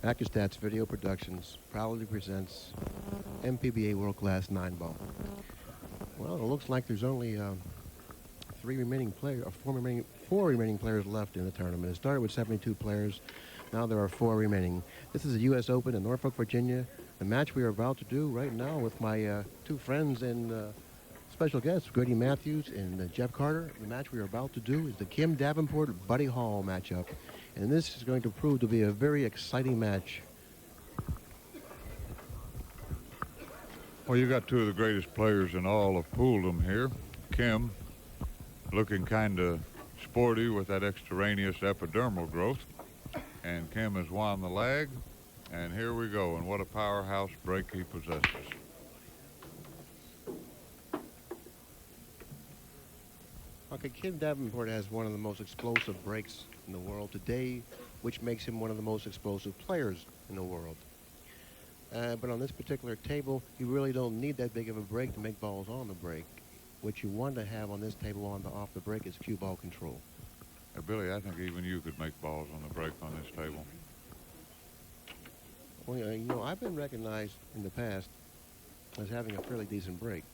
ACCUSTATS Video Productions proudly presents MPBA World Class 9-Ball. Well, it looks like there's only four remaining players left in the tournament. It started with 72 players. Now there are 4 remaining. This is the U.S. Open in Norfolk, Virginia. The match we are about to do right now with my 2 friends and special guests, Grady Mathews and Jeff Carter. The match we are about to do is the Kim Davenport Buddy Hall matchup. And this is going to prove to be a very exciting match. Well, you got 2 of the greatest players in all of pooldom here. Kim, looking kind of sporty with that extraneous epidermal growth. And Kim has won the leg. And here we go. And what a powerhouse break he possesses. Okay, Kim Davenport has one of the most explosive breaks in the world today, which makes him one of the most explosive players in the world. But on this particular table, you really don't need that big of a break to make balls on the break. What you want to have on this table off the break is cue ball control. Billy, I think even you could make balls on the break on this table. Well, you know, I've been recognized in the past as having a fairly decent break.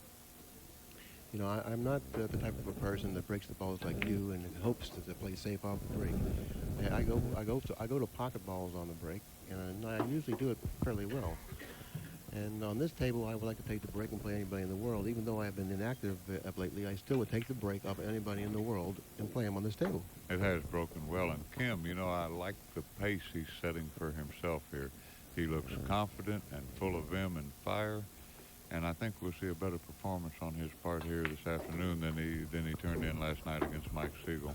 You know, I'm not the type of a person that breaks the balls like you and hopes to play safe off the break. I go to pocket balls on the break, and I usually do it fairly well. And on this table, I would like to take the break and play anybody in the world. Even though I've been inactive lately, I still would take the break off anybody in the world and play him on this table. It has broken well. And Kim, you know, I like the pace he's setting for himself here. He looks confident and full of vim and fire. And I think we'll see a better performance on his part here this afternoon than he turned in last night against Mike Siegel.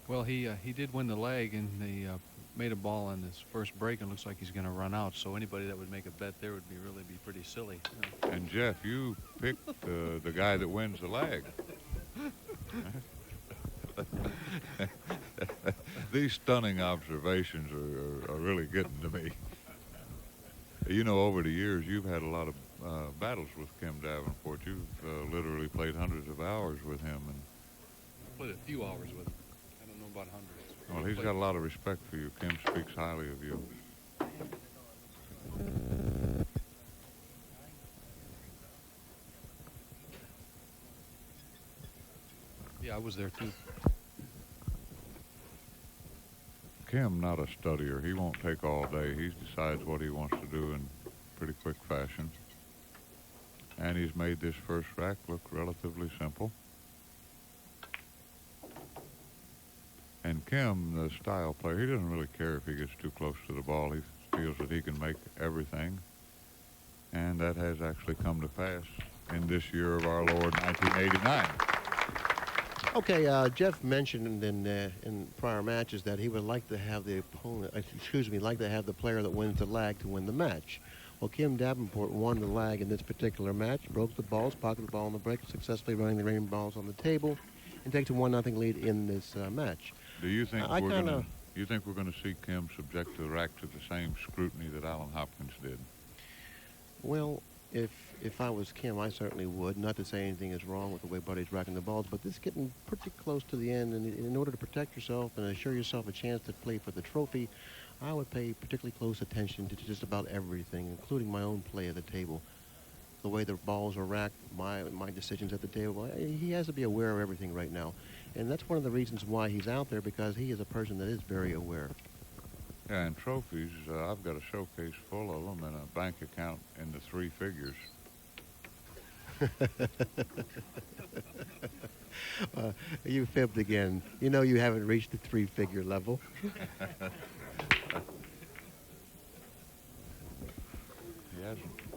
Well, he did win the leg, and he made a ball on his first break, and looks like he's going to run out. So anybody that would make a bet there would really be pretty silly. And Jeff, you picked the guy that wins the leg. These stunning observations are really getting to me. You know, over the years, you've had a lot of battles with Kim Davenport. You've literally played hundreds of hours with him. And Played a few hours with him. I don't know about hundreds. Well, he's got a lot of respect for you. Kim speaks highly of you. Yeah, I was there too. Kim, not a studier. He won't take all day. He decides what he wants to do in pretty quick fashion. And he's made this first rack look relatively simple. And Kim, the style player, he doesn't really care if he gets too close to the ball. He feels that he can make everything. And that has actually come to pass in this year of our Lord, 1989. Okay, Jeff mentioned in prior matches that he would like to have the player that wins the lag to win the match. Well, Kim Davenport won the lag in this particular match, broke the balls, pocketed the ball on the break, successfully running the remaining balls on the table, and takes a 1-0 lead in this match. Do you think we're going to see Kim subject to the rack to the same scrutiny that Alan Hopkins did? Well, if I was Kim, I certainly would. Not to say anything is wrong with the way Buddy's racking the balls, but this is getting pretty close to the end, and in order to protect yourself and assure yourself a chance to play for the trophy, I would pay particularly close attention to just about everything, including my own play at the table. The way the balls are racked, my decisions at the table. He has to be aware of everything right now. And that's one of the reasons why he's out there, because he is a person that is very aware. Yeah, and trophies, I've got a showcase full of them and a bank account in the 3 figures. You fibbed again. You know you haven't reached the 3-figure level. He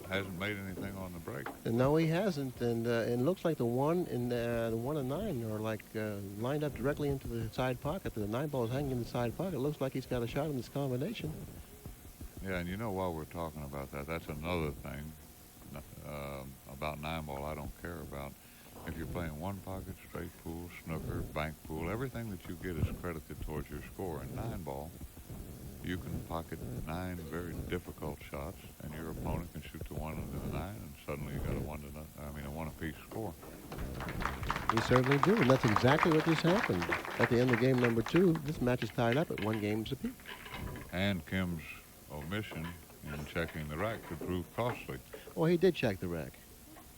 hasn't made anything on the break. No, he hasn't, and it looks like the 1 and the 1 and 9 are like lined up directly into the side pocket. The 9 ball is hanging in the side pocket. It looks like he's got a shot in this combination. Yeah, and you know, while we're talking about that, that's another thing about 9 ball I don't care about. If you're playing 1 pocket, straight pool, snooker, bank pool, everything that you get is credited towards your score. In 9 ball, you can pocket 9 very difficult shots, and your opponent can shoot the 1 into the 9, and suddenly you got a 1 apiece score. We certainly do, and that's exactly what just happened. At the end of game number 2, this match is tied up at 1 game apiece. And Kim's omission in checking the rack could prove costly. Well, he did check the rack.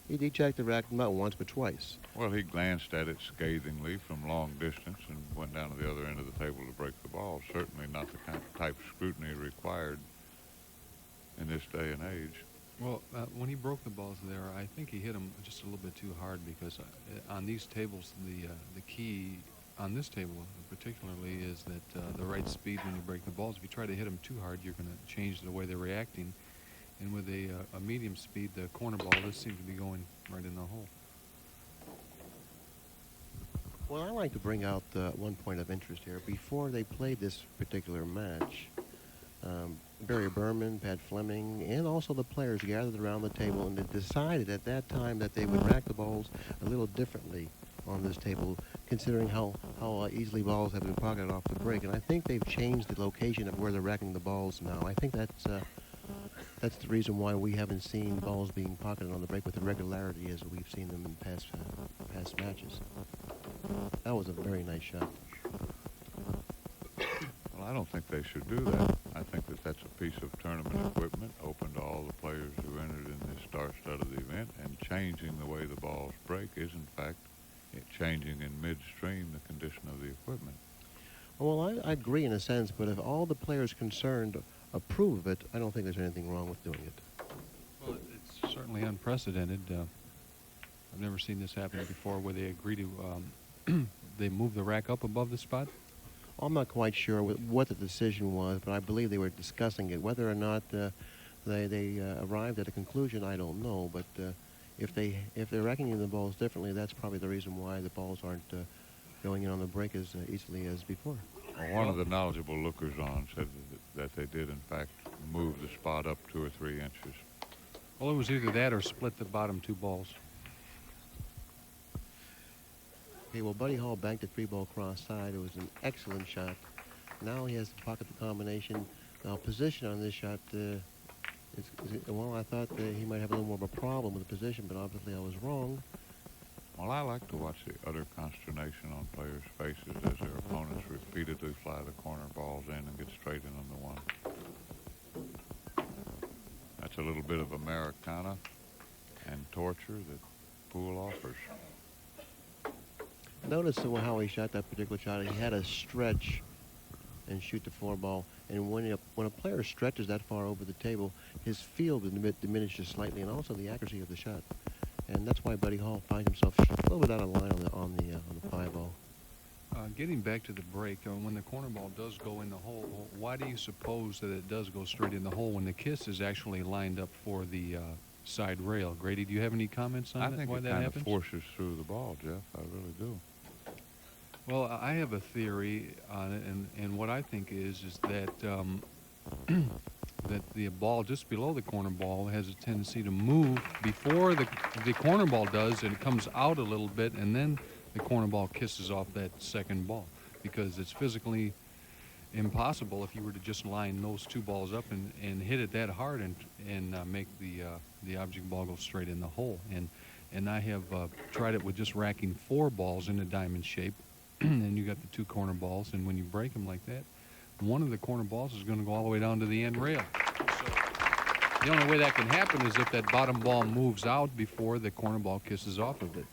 He did check the rack not once but twice. Well, he glanced at it scathingly from long distance and went down to the other end of the table to break the ball. Certainly not the kind of type of scrutiny required in this day and age. Well, when he broke the balls there, I think he hit them just a little bit too hard because on these tables, the key on this table particularly is that the right speed when you break the balls. If you try to hit them too hard, you're going to change the way they're reacting. And with a medium speed, the corner ball, this seems to be going right in the hole. Well, I like to bring out one point of interest here. Before they played this particular match, Barry Berman, Pat Fleming, and also the players gathered around the table and they decided at that time that they would rack the balls a little differently on this table, considering how easily balls have been pocketed off the break. And I think they've changed the location of where they're racking the balls now. I think that's the reason why we haven't seen balls being pocketed on the break with the regularity as we've seen them in past matches. That was a very nice shot. Well, I don't think they should do that. I think that that's a piece of tournament equipment open to all the players who entered in this star-studded event, and changing the way the balls break is, in fact, changing in midstream the condition of the equipment. Well, I agree in a sense, but if all the players concerned approve of it, I don't think there's anything wrong with doing it. Well, it's certainly unprecedented. I've never seen this happen before where they agree to, they move the rack up above the spot. I'm not quite sure what the decision was, but I believe they were discussing it. Whether or not they arrived at a conclusion, I don't know. But if they're racking the balls differently, that's probably the reason why the balls aren't going in on the break as easily as before. Well, one of the knowledgeable lookers-on said that they did, in fact, move the spot up 2 or 3 inches. Well, it was either that or split the bottom 2 balls. Okay, well, Buddy Hall banked a 3-ball cross side. It was an excellent shot. Now he has to pocket the combination. Now, position on this shot, well, I thought he might have a little more of a problem with the position, but obviously I was wrong. Well, I like to watch the utter consternation on players' faces as their opponents repeatedly fly the corner balls in and get straight in on the one. That's a little bit of Americana and torture that pool offers. Notice how he shot that particular shot. He had to stretch and shoot the 4-ball. And when a player stretches that far over the table, his field diminishes slightly, and also the accuracy of the shot. And that's why Buddy Hall finds himself a little bit out of line on the 5-ball. Getting back to the break, when the corner ball does go in the hole, why do you suppose that it does go straight in the hole when the kiss is actually lined up for the side rail? Grady, do you have any comments on I that? think Why it that kind happens? of forces through the ball, Jeff. I really do. Well, I have a theory on it, and what I think is that that the ball just below the corner ball has a tendency to move before the corner ball does, and it comes out a little bit, and then the corner ball kisses off that second ball, because it's physically impossible if you were to just line those 2 balls up and hit it that hard and make the object ball go straight in the hole. And I have tried it with just racking 4 balls in a diamond shape. And you got the 2 corner balls, and when you break them like that, one of the corner balls is going to go all the way down to the end rail. So the only way that can happen is if that bottom ball moves out before the corner ball kisses off of it.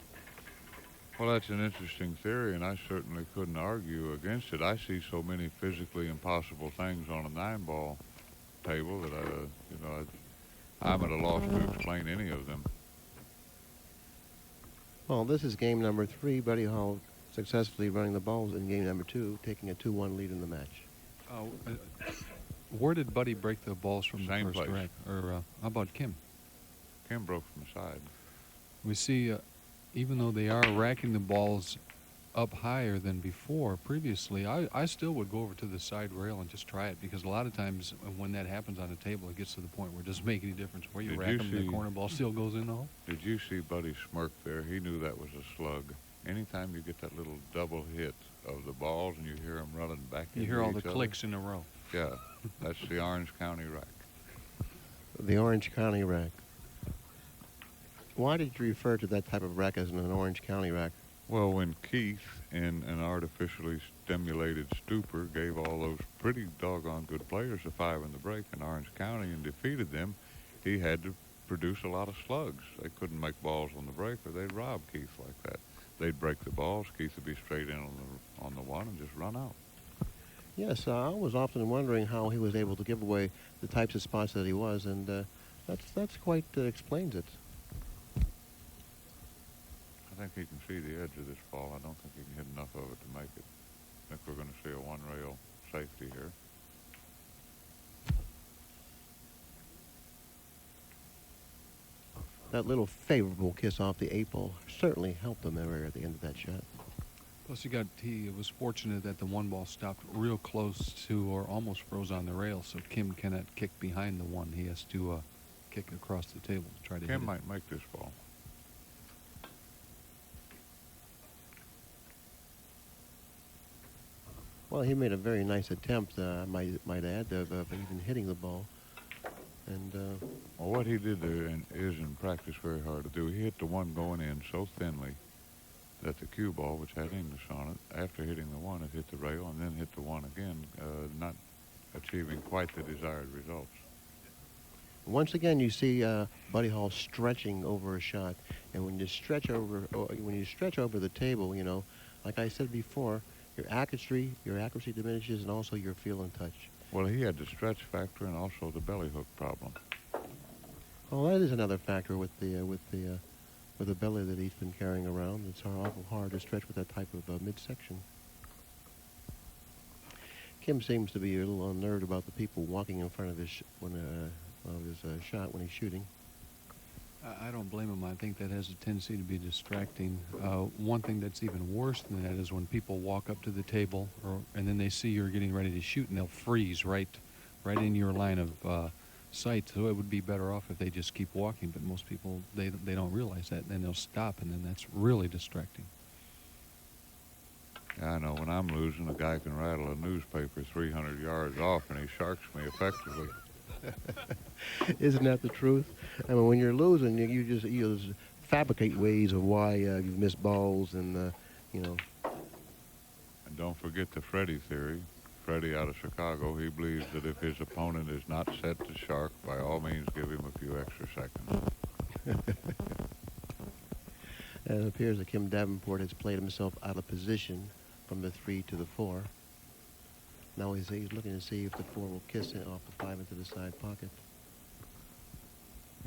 Well, that's an interesting theory, and I certainly couldn't argue against it. I see so many physically impossible things on a 9-ball table that I'm at a loss to explain any of them. Well, this is game number 3. Buddy Hall successfully running the balls in game number 2, taking a 2-1 lead in the match. Where did Buddy break the balls from? Same the first place. rack? Or how about Kim? Kim broke from the side. We see, even though they are racking the balls up higher than before previously, I still would go over to the side rail and just try it, because a lot of times when that happens on a table, it gets to the point where it doesn't make any difference where you rack them, the corner ball still goes in the hole. Did you see Buddy smirk there? He knew that was a slug. Anytime you get that little double hit of the balls and you hear them running back into each other. You hear all the clicks in a row. Yeah, that's the Orange County rack. The Orange County rack. Why did you refer to that type of rack as an Orange County rack? Well, when Keith, in an artificially stimulated stupor, gave all those pretty doggone good players a 5 in the break in Orange County and defeated them, he had to produce a lot of slugs. They couldn't make balls on the break, or they'd rob Keith like that. They'd break the balls. Keith would be straight in on the one and just run out. Yes, I was often wondering how he was able to give away the types of spots that he was, and that's quite explains it. I think he can see the edge of this ball. I don't think he can hit enough of it to make it. I think we're going to see a one-rail safety here. That little favorable kiss off the 8-ball certainly helped him there at the end of that shot. Plus, he was fortunate that the one ball stopped real close to or almost froze on the rail, so Kim cannot kick behind the one. He has to kick across the table to try to hit it. Kim might make this ball. Well, he made a very nice attempt, I might add, of even hitting the ball. And Well, what he did there is in practice very hard to do. He hit the one going in so thinly that the cue ball, which had English on it, after hitting the one, it hit the rail and then hit the one again, not achieving quite the desired results. once again, you see Buddy Hall stretching over a shot, and when you stretch over the table, you know, like I said before, your accuracy diminishes, and also your feel and touch. Well, he had the stretch factor and also the belly hook problem. Well, that is another factor with the belly that he's been carrying around. It's awful hard to stretch with that type of midsection. Kim seems to be a little unnerved about the people walking in front of his shot when he's shooting. I don't blame him. I think that has a tendency to be distracting. One thing that's even worse than that is when people walk up to the table and then they see you're getting ready to shoot and they'll freeze right in your line of sight. So it would be better off if they just keep walking. But most people, they don't realize that. Then they'll stop, and then that's really distracting. Yeah, I know. When I'm losing, a guy can rattle a newspaper 300 yards off, and he sharks me effectively. Isn't that the truth? I mean, when you're losing, you just fabricate ways of why you've missed balls, and you know. And don't forget the Freddie theory. Freddie out of Chicago, he believes that if his opponent is not set to shark, by all means give him a few extra seconds. And it appears that Kim Davenport has played himself out of position from the 3 to the 4. Now he's looking to see if the 4 will kiss it off the 5 into the side pocket.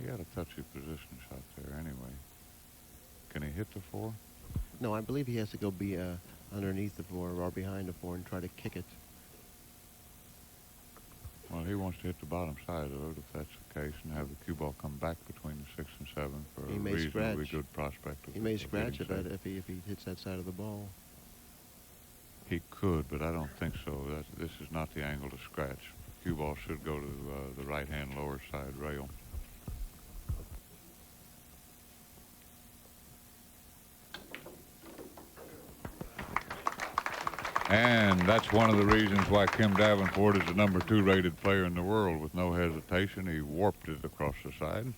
He had a touchy position shot there anyway. Can he hit the 4? No, I believe he has to go be underneath the 4 or behind the 4 and try to kick it. Well, he wants to hit the bottom side of it, if that's the case, and have the cue ball come back between the 6 and 7 for He a may reasonably scratch. good prospect. He may of scratch hitting it safe. if he hits that side of the ball. He could, but I don't think so. This is not the angle to scratch. Cue ball should go to the right-hand lower side rail. And that's one of the reasons why Kim Davenport is the number 2 rated player in the world. With no hesitation, he warped it across the side.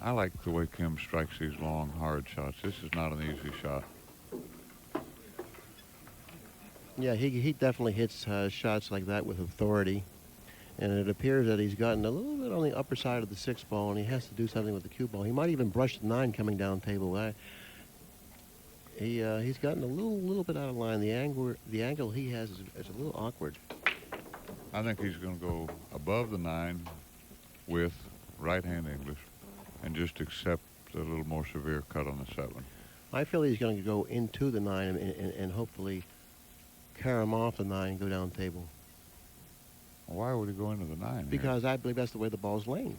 I like the way Kim strikes these long, hard shots. This is not an easy shot. Yeah, he definitely hits shots like that with authority. And it appears that he's gotten a little bit on the upper side of the 6 ball, and he has to do something with the cue ball. He might even brush the 9 coming down table. He's gotten a little bit out of line. The angle he has is a little awkward. I think he's going to go above the 9 with right-hand English and just accept a little more severe cut on the 7. I feel he's going to go into the 9 and hopefully carry him off the 9 and go down table. Why would he go into the 9 here? Because I believe that's the way the ball's laying.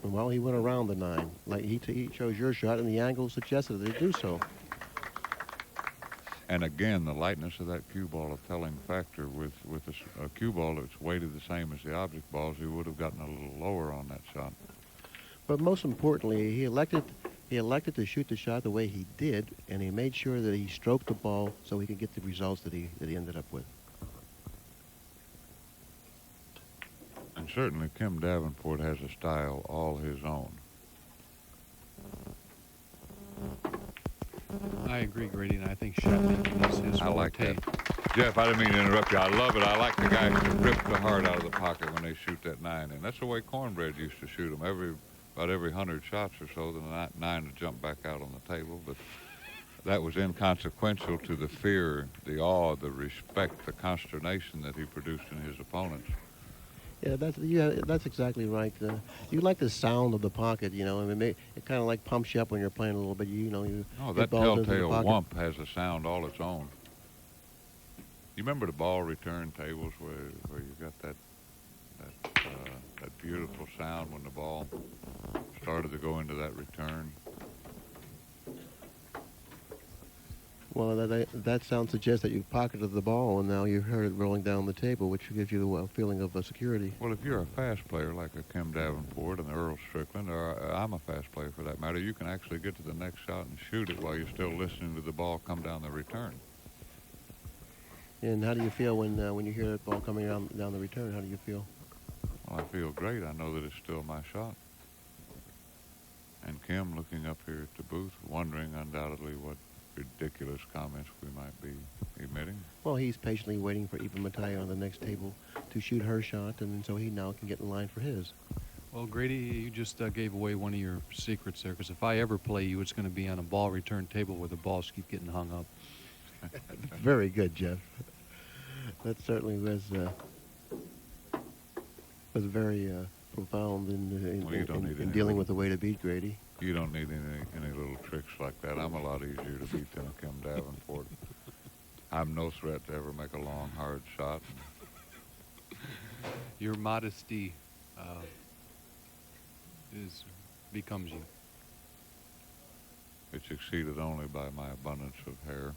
Well, he went around the 9. Like he chose your shot, and the angle suggested that he do so. And again, the lightness of that cue ball, a telling factor. With a cue ball that's weighted the same as the object balls, he would have gotten a little lower on that shot. But most importantly, he elected to shoot the shot the way he did, and he made sure that he stroked the ball so he could get the results that he ended up with. And certainly Kim Davenport has a style all his own. I agree, Grady, and I think shot making is his I like forte. that. Jeff, I didn't mean to interrupt you. I love it. I like the guys that rip the heart out of the pocket when they shoot that 9 in. That's the way Cornbread used to shoot them. About every 100 shots or so, the 9 would jump back out on the table. But that was inconsequential to the fear, the awe, the respect, the consternation that he produced in his opponents. Yeah, that's exactly right. You like the sound of the pocket, you know. I mean, it kind of like pumps you up when you're playing a little bit. You know, you Oh, hit that balls into the telltale pocket. whump has a sound all its own. You remember the ball return tables where you got that beautiful sound when the ball started to go into that return? Well, that sound suggests that you pocketed the ball, and now you heard it rolling down the table, which gives you a feeling of security. Well, if you're a fast player like a Kim Davenport and Earl Strickland, or I'm a fast player for that matter, you can actually get to the next shot and shoot it while you're still listening to the ball come down the return. And how do you feel when you hear that ball coming down the return? How do you feel? Well, I feel great. I know that it's still my shot. And Kim looking up here at the booth, wondering undoubtedly what ridiculous comments we might be emitting. Well, he's patiently waiting for Eva Mataya on the next table to shoot her shot, and so he now can get in line for his. Well, Grady, you just gave away one of your secrets there, because if I ever play you, it's going to be on a ball return table where the balls keep getting hung up. Very good, Jeff. That certainly was very profound in dealing with the way to beat Grady. You don't need any little tricks like that. I'm a lot easier to beat than a Kim Davenport. I'm no threat to ever make a long, hard shot. Your modesty becomes you. It's exceeded only by my abundance of hair.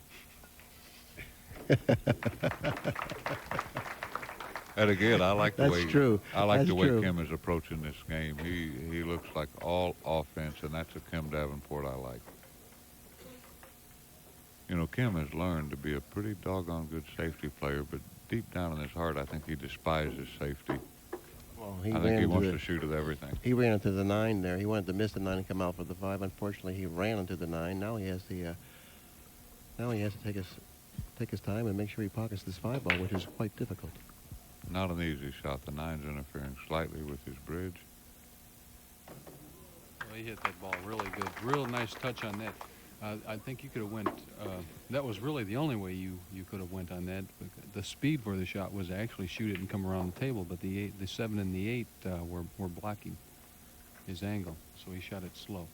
And again, I like the That's way true. I like That's the way true. Kim is approaching this game. He looks like all offense, and that's a Kim Davenport I like. You know, Kim has learned to be a pretty doggone good safety player, but deep down in his heart, I think he despises safety. Well, I think he wants to shoot at everything. He ran into the 9 there. He wanted to miss the 9 and come out for the 5. Unfortunately, he ran into the 9. Now he has to take his time and make sure he pockets this 5 ball, which is quite difficult. Not an easy shot. The 9's interfering slightly with his bridge. Well, he hit that ball really good. Real nice touch on that. I think you could have went. That was really the only way you could have went on that. The speed for the shot was to actually shoot it and come around the table, but the 7 and the 8 were blocking his angle, so he shot it slow.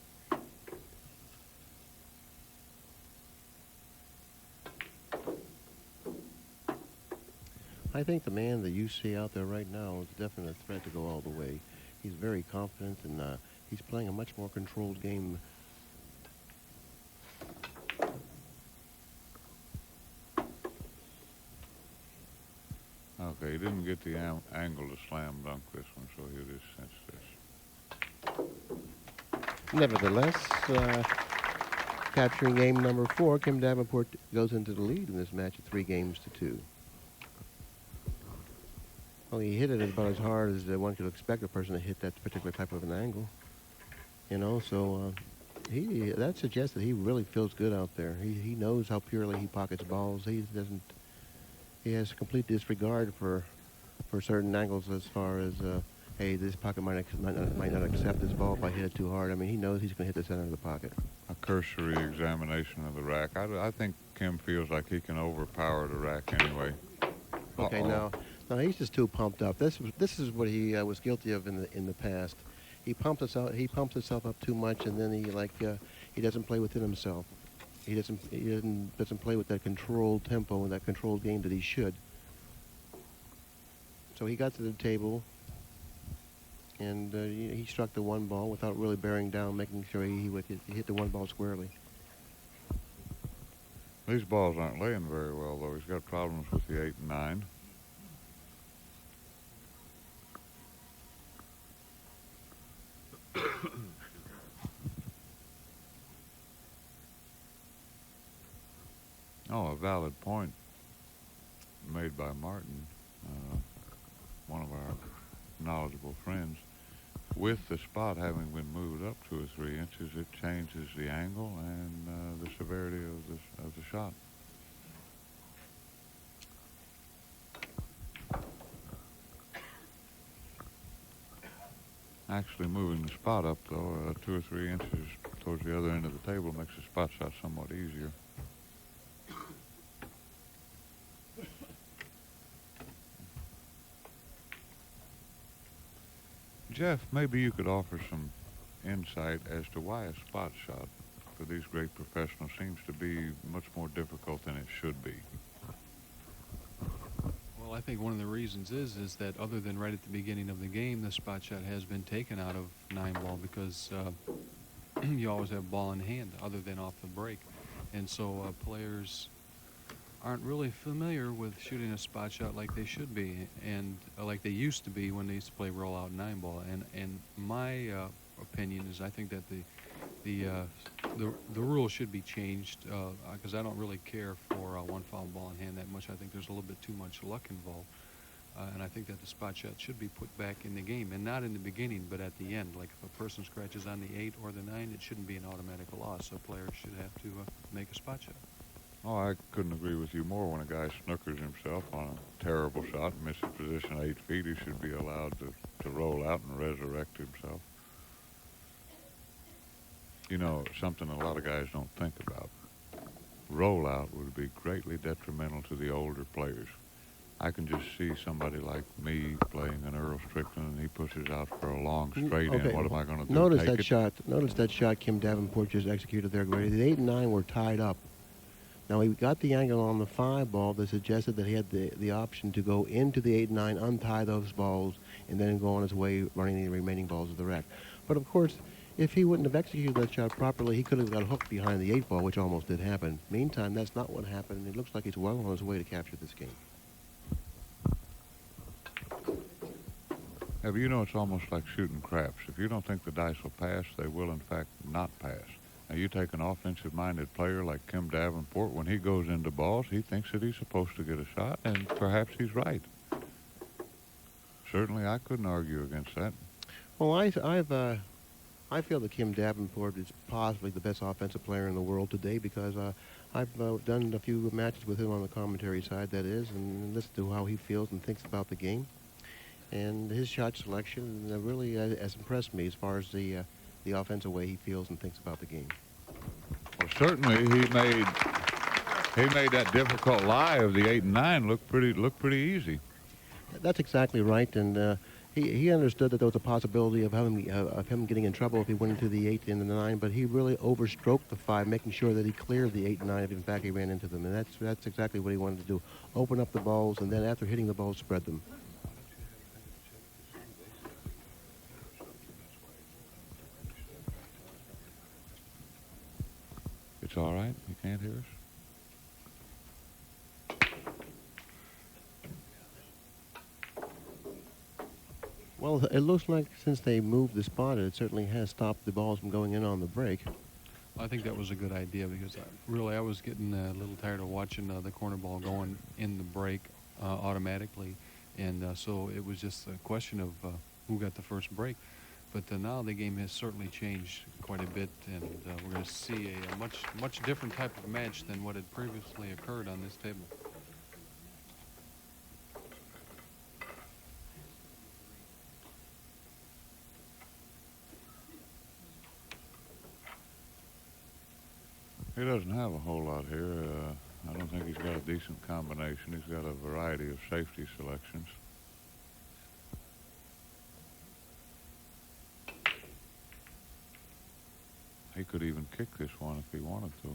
I think the man that you see out there right now is definitely a threat to go all the way. He's very confident, and he's playing a much more controlled game. Okay, he didn't get the angle to slam dunk this one, so he'll just cinch this. Nevertheless, capturing game number 4, Kim Davenport goes into the lead in this match at 3-2. Well, he hit it about as hard as one could expect a person to hit that particular type of an angle. You know, so that suggests that he really feels good out there. He knows how purely he pockets balls. He has complete disregard for certain angles as far as, hey, this pocket might not accept this ball if I hit it too hard. I mean, he knows he's going to hit the center of the pocket. A cursory examination of the rack. I think Kim feels like he can overpower the rack anyway. Okay, now he's just too pumped up. This is what he was guilty of in the past. He pumps himself up too much, and then he doesn't play within himself. He doesn't play with that controlled tempo and that controlled game that he should. So he got to the table, and he struck the 1 ball without really bearing down, making sure he hit the 1 ball squarely. These balls aren't laying very well, though. He's got problems with the 8 and 9. Oh, a valid point made by Martin, one of our knowledgeable friends. With the spot having been moved up 2 or 3 inches, it changes the angle and the severity of the shot. Actually moving the spot up, though, 2 or 3 inches towards the other end of the table makes the spot shot somewhat easier. Jeff, maybe you could offer some insight as to why a spot shot for these great professionals seems to be much more difficult than it should be. Well, I think one of the reasons is that other than right at the beginning of the game, the spot shot has been taken out of 9-ball because you always have ball in hand other than off the break. And so players aren't really familiar with shooting a spot shot like they should be and like they used to be when they used to play rollout 9-ball. And my opinion is I think that the rule should be changed because I don't really care for one foul ball in hand that much. I think there's a little bit too much luck involved. And I think that the spot shot should be put back in the game, and not in the beginning, but at the end. Like if a person scratches on the 8 or the 9, it shouldn't be an automatic loss. So players should have to make a spot shot. Oh, I couldn't agree with you more. When a guy snookers himself on a terrible shot and misses position 8 feet, he should be allowed to roll out and resurrect himself. You know, something a lot of guys don't think about. Rollout would be greatly detrimental to the older players. I can just see somebody like me playing an Earl Strickland, and he pushes out for a long straight in. What am I going to do? Notice Take that it? shot. Notice that shot Kim Davenport just executed there, Grady. The 8 and 9 were tied up. Now he got the angle on the 5 ball that suggested that he had the option to go into the 8 and 9, untie those balls, and then go on his way running the remaining balls of the rack. But of course, if he wouldn't have executed that shot properly, he could have got hooked behind the 8 ball, which almost did happen. Meantime, that's not what happened, and it looks like he's well on his way to capture this game. Have you know it's almost like shooting craps. If you don't think the dice will pass, they will in fact not pass. Now you take an offensive-minded player like Kim Davenport, when he goes into balls, he thinks that he's supposed to get a shot, and perhaps he's right. Certainly I couldn't argue against that. Well, I feel that Kim Davenport is possibly the best offensive player in the world today because I've done a few matches with him on the commentary side, that is, and listened to how he feels and thinks about the game. And his shot selection really has impressed me as far as the offensive way he feels and thinks about the game. Well, certainly he made that difficult lie of the 8 and 9 look pretty easy. That's exactly right, and he understood that there was a possibility of him getting in trouble if he went into the 8 and the 9, but he really overstroked the 5, making sure that he cleared the 8 and 9 if in fact he ran into them, and that's exactly what he wanted to do. Open up the balls, and then after hitting the balls, spread them. It's all right? You can't hear us? Well, it looks like since they moved the spot, it certainly has stopped the balls from going in on the break. I think that was a good idea because I was getting a little tired of watching the corner ball going in the break automatically. And so it was just a question of who got the first break. But now the game has certainly changed quite a bit, and we're going to see a much different type of match than what had previously occurred on this table. He doesn't have a whole lot here. I don't think he's got a decent combination. He's got a variety of safety selections. He could even kick this one if he wanted to.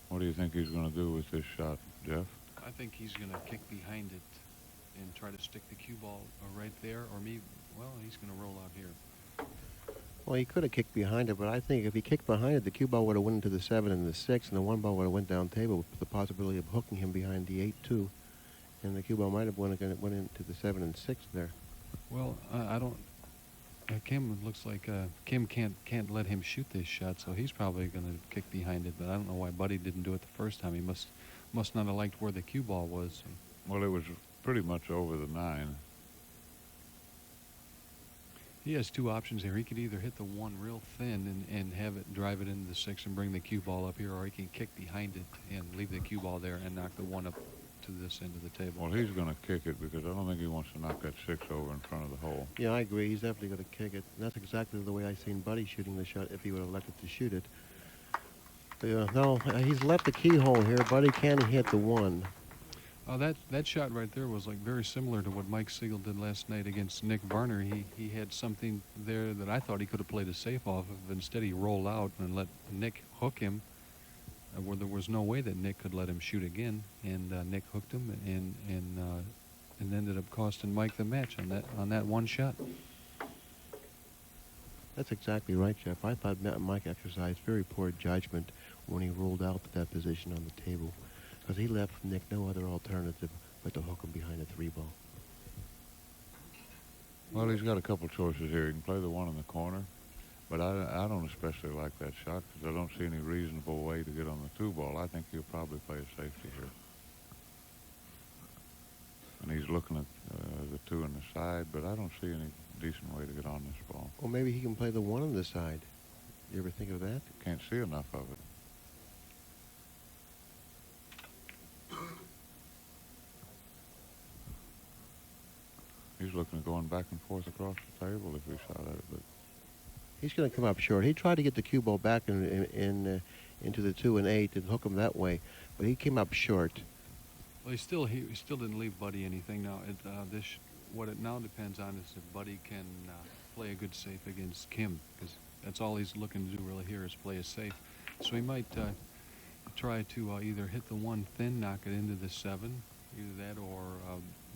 What do you think he's going to do with this shot, Jeff? I think he's going to kick behind it and try to stick the cue ball right there, or maybe, well, he's going to roll out here. Well, he could have kicked behind it, but I think if he kicked behind it, the cue ball would have went into the 7 and the 6, and the 1 ball would have went down table with the possibility of hooking him behind the 8 too, and the cue ball might have went into the 7 and 6 there. Well, I Kim looks like Kim can't let him shoot this shot, so he's probably going to kick behind it. But I don't know why Buddy didn't do it the first time. He must not have liked where the cue ball was. Well, it was pretty much over the 9. He has two options here. He could either hit the 1 real thin and have it drive it into the 6 and bring the cue ball up here, or he can kick behind it and leave the cue ball there and knock the 1 up to this end of the table. Well, he's going to kick it because I don't think he wants to knock that 6 over in front of the hole. Yeah, I agree. He's definitely going to kick it. And that's exactly the way I seen Buddy shooting the shot if he would have elected to shoot it. No, he's left the keyhole here. Buddy can hit the 1. That shot right there was like very similar to what Mike Siegel did last night against Nick Varner. He had something there that I thought he could have played a safe off of. Instead, he rolled out and let Nick hook him, where there was no way that Nick could let him shoot again. And Nick hooked him and ended up costing Mike the match on that one shot. That's exactly right, Jeff. I thought Mike exercised very poor judgment when he rolled out to that position on the table, because he left Nick no other alternative but to hook him behind a 3-ball. Well, he's got a couple choices here. He can play the 1 in the corner, but I don't especially like that shot because I don't see any reasonable way to get on the 2-ball. I think he'll probably play a safety here. And he's looking at the 2 on the side, but I don't see any decent way to get on this ball. Well, maybe he can play the 1 on the side. You ever think of that? Can't see enough of it. He's looking at going back and forth across the table if he shot at it, but He's going to come up short. He tried to get the cue ball back into the 2 and 8 and hook him that way, but he came up short. Well, he still didn't leave Buddy anything. Now, what it now depends on is if Buddy can play a good safe against Kim, because that's all he's looking to do really here is play a safe. So he might try to either hit the 1 thin, knock it into the 7, either that or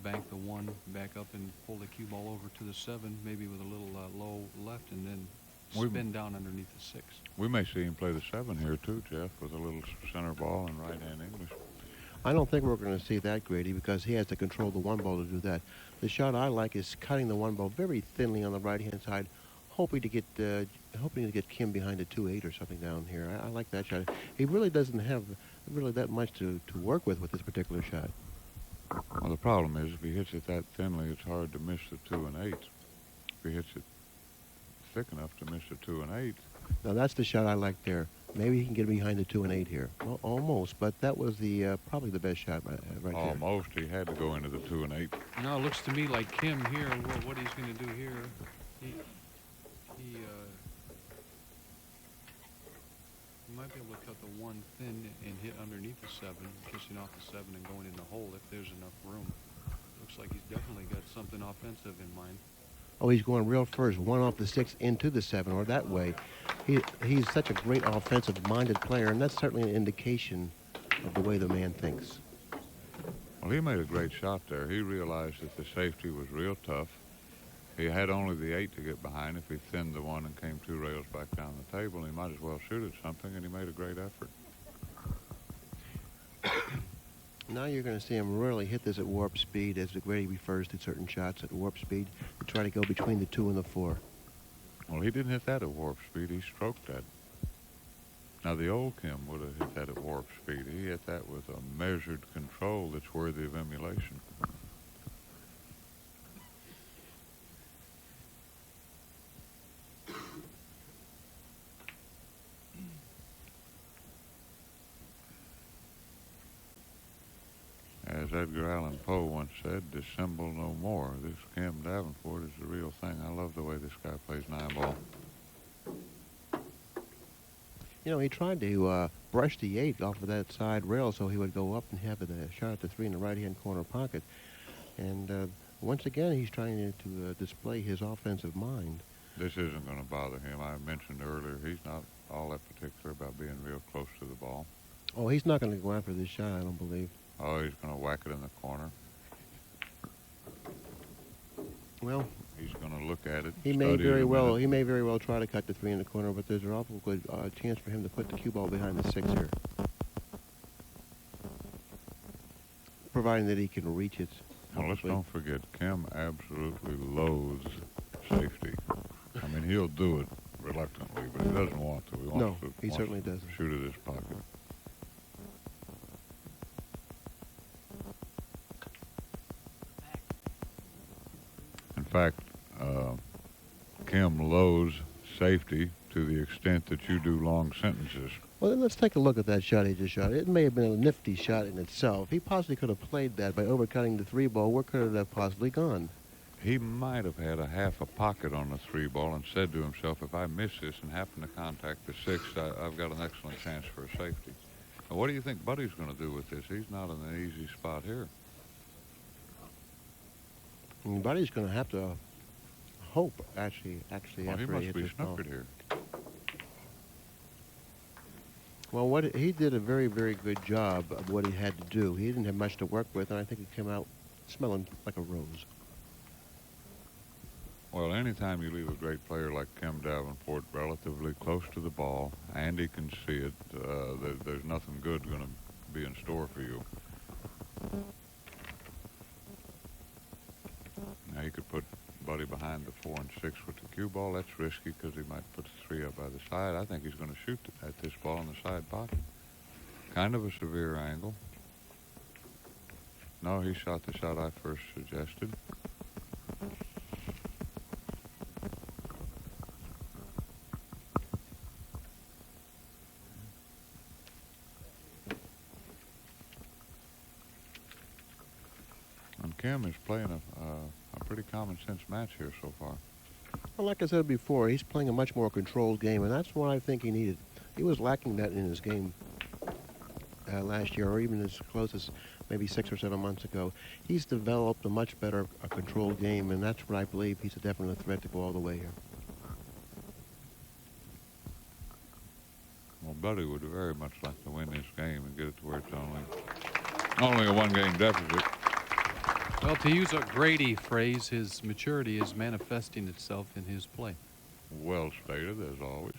bank the 1 back up and pull the cue ball over to the 7, maybe with a little low left, and then spin down underneath the 6. we may see him play the 7 here too, Jeff, with a little center ball and right-hand English. I don't think we're going to see that, Grady, because he has to control the 1 ball to do that. The shot I like is cutting the 1 ball very thinly on the right-hand side, hoping to get Kim behind a 2-8 or something down here. I like that shot. He really doesn't have really that much to work with this particular shot. Well, the problem is if he hits it that thinly, it's hard to miss the 2 and 8. If he hits it thick enough to miss the 2 and 8. Now that's the shot I like there. Maybe he can get behind the 2 and 8 here. Well, almost, but that was the probably the best shot right there. Almost. He had to go into the 2 and 8. Now it looks to me like Kim here, what he's going to do here, he might be able to cut the 1 thin and hit underneath the 7, kissing off the 7 and going in the hole if there's enough room. Looks like he's definitely got something offensive in mind. Oh, he's going real first, 1 off the 6 into the 7, or that way. He's such a great offensive-minded player, and that's certainly an indication of the way the man thinks. Well, he made a great shot there. He realized that the safety was real tough. He had only the 8 to get behind. If he thinned the 1 and came 2 rails back down the table, he might as well shoot at something, and he made a great effort. Now you're going to see him really hit this at warp speed, as Grady refers to certain shots at warp speed, to try to go between the 2 and the 4. Well, he didn't hit that at warp speed. He stroked that. Now, the old Kim would have hit that at warp speed. He hit that with a measured control that's worthy of emulation. As Edgar Allan Poe once said, dissemble no more. This Kim Davenport is the real thing. I love the way this guy plays 9-ball. You know, he tried to brush the 8 off of that side rail so he would go up and have a shot at the 3 in the right-hand corner pocket. And once again, he's trying to display his offensive mind. This isn't going to bother him. I mentioned earlier, he's not all that particular about being real close to the ball. Oh, he's not going to go after this shot, I don't believe. Oh, he's going to whack it in the corner. Well, he's going to look at it. He may very well try to cut the 3 in the corner, but there's an awful good chance for him to put the cue ball behind the 6 here, providing that he can reach it. Well, let's don't forget, Kim absolutely loathes safety. I mean, he'll do it reluctantly, but he doesn't want to. He wants No, to, he wants certainly to doesn't. shoot at his pocket. In fact, Kim loathes safety to the extent that you do long sentences. Well, then let's take a look at that shot he just shot. It may have been a nifty shot in itself. He possibly could have played that by overcutting the 3-ball. Where could it have possibly gone? He might have had a half a pocket on the 3-ball and said to himself, if I miss this and happen to contact the 6, I've got an excellent chance for a safety. Now, what do you think Buddy's going to do with this? He's not in an easy spot here. And Buddy's going to have to hope, actually Well, he after he must hits be this ball. snookered here. Well, he did a very, very good job of what he had to do. He didn't have much to work with, and I think he came out smelling like a rose. Well, anytime you leave a great player like Kim Davenport relatively close to the ball, and he can see it, there's nothing good going to be in store for you. Now, you could put Buddy behind the 4 and 6 with the cue ball. That's risky because he might put the 3 up by the side. I think he's going to shoot at this ball in the side pocket. Kind of a severe angle. No, he shot the shot I first suggested. And Kim is playing a pretty common sense match here so far. Well, like I said before, he's playing a much more controlled game, and that's what I think he needed. He was lacking that in his game last year, or even as close as maybe 6 or 7 months ago. He's developed a much better controlled game, and that's what I believe he's a definite threat to go all the way here. Well, Buddy would very much like to win this game and get it to where it's only a 1-game deficit. Well, to use a Grady phrase, his maturity is manifesting itself in his play. Well stated, as always.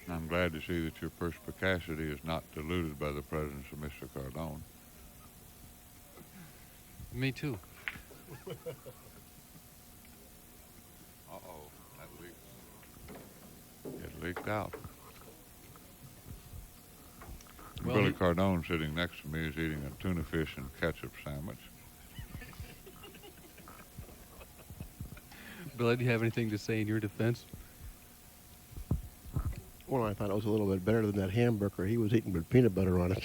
I'm glad to see that your perspicacity is not diluted by the presence of Mr. Cardone. Me too. Uh-oh, that leaked. It leaked out. Well, Billy Cardone sitting next to me is eating a tuna fish and ketchup sandwich. Billy, do you have anything to say in your defense? Well, I thought it was a little bit better than that hamburger he was eating with peanut butter on it.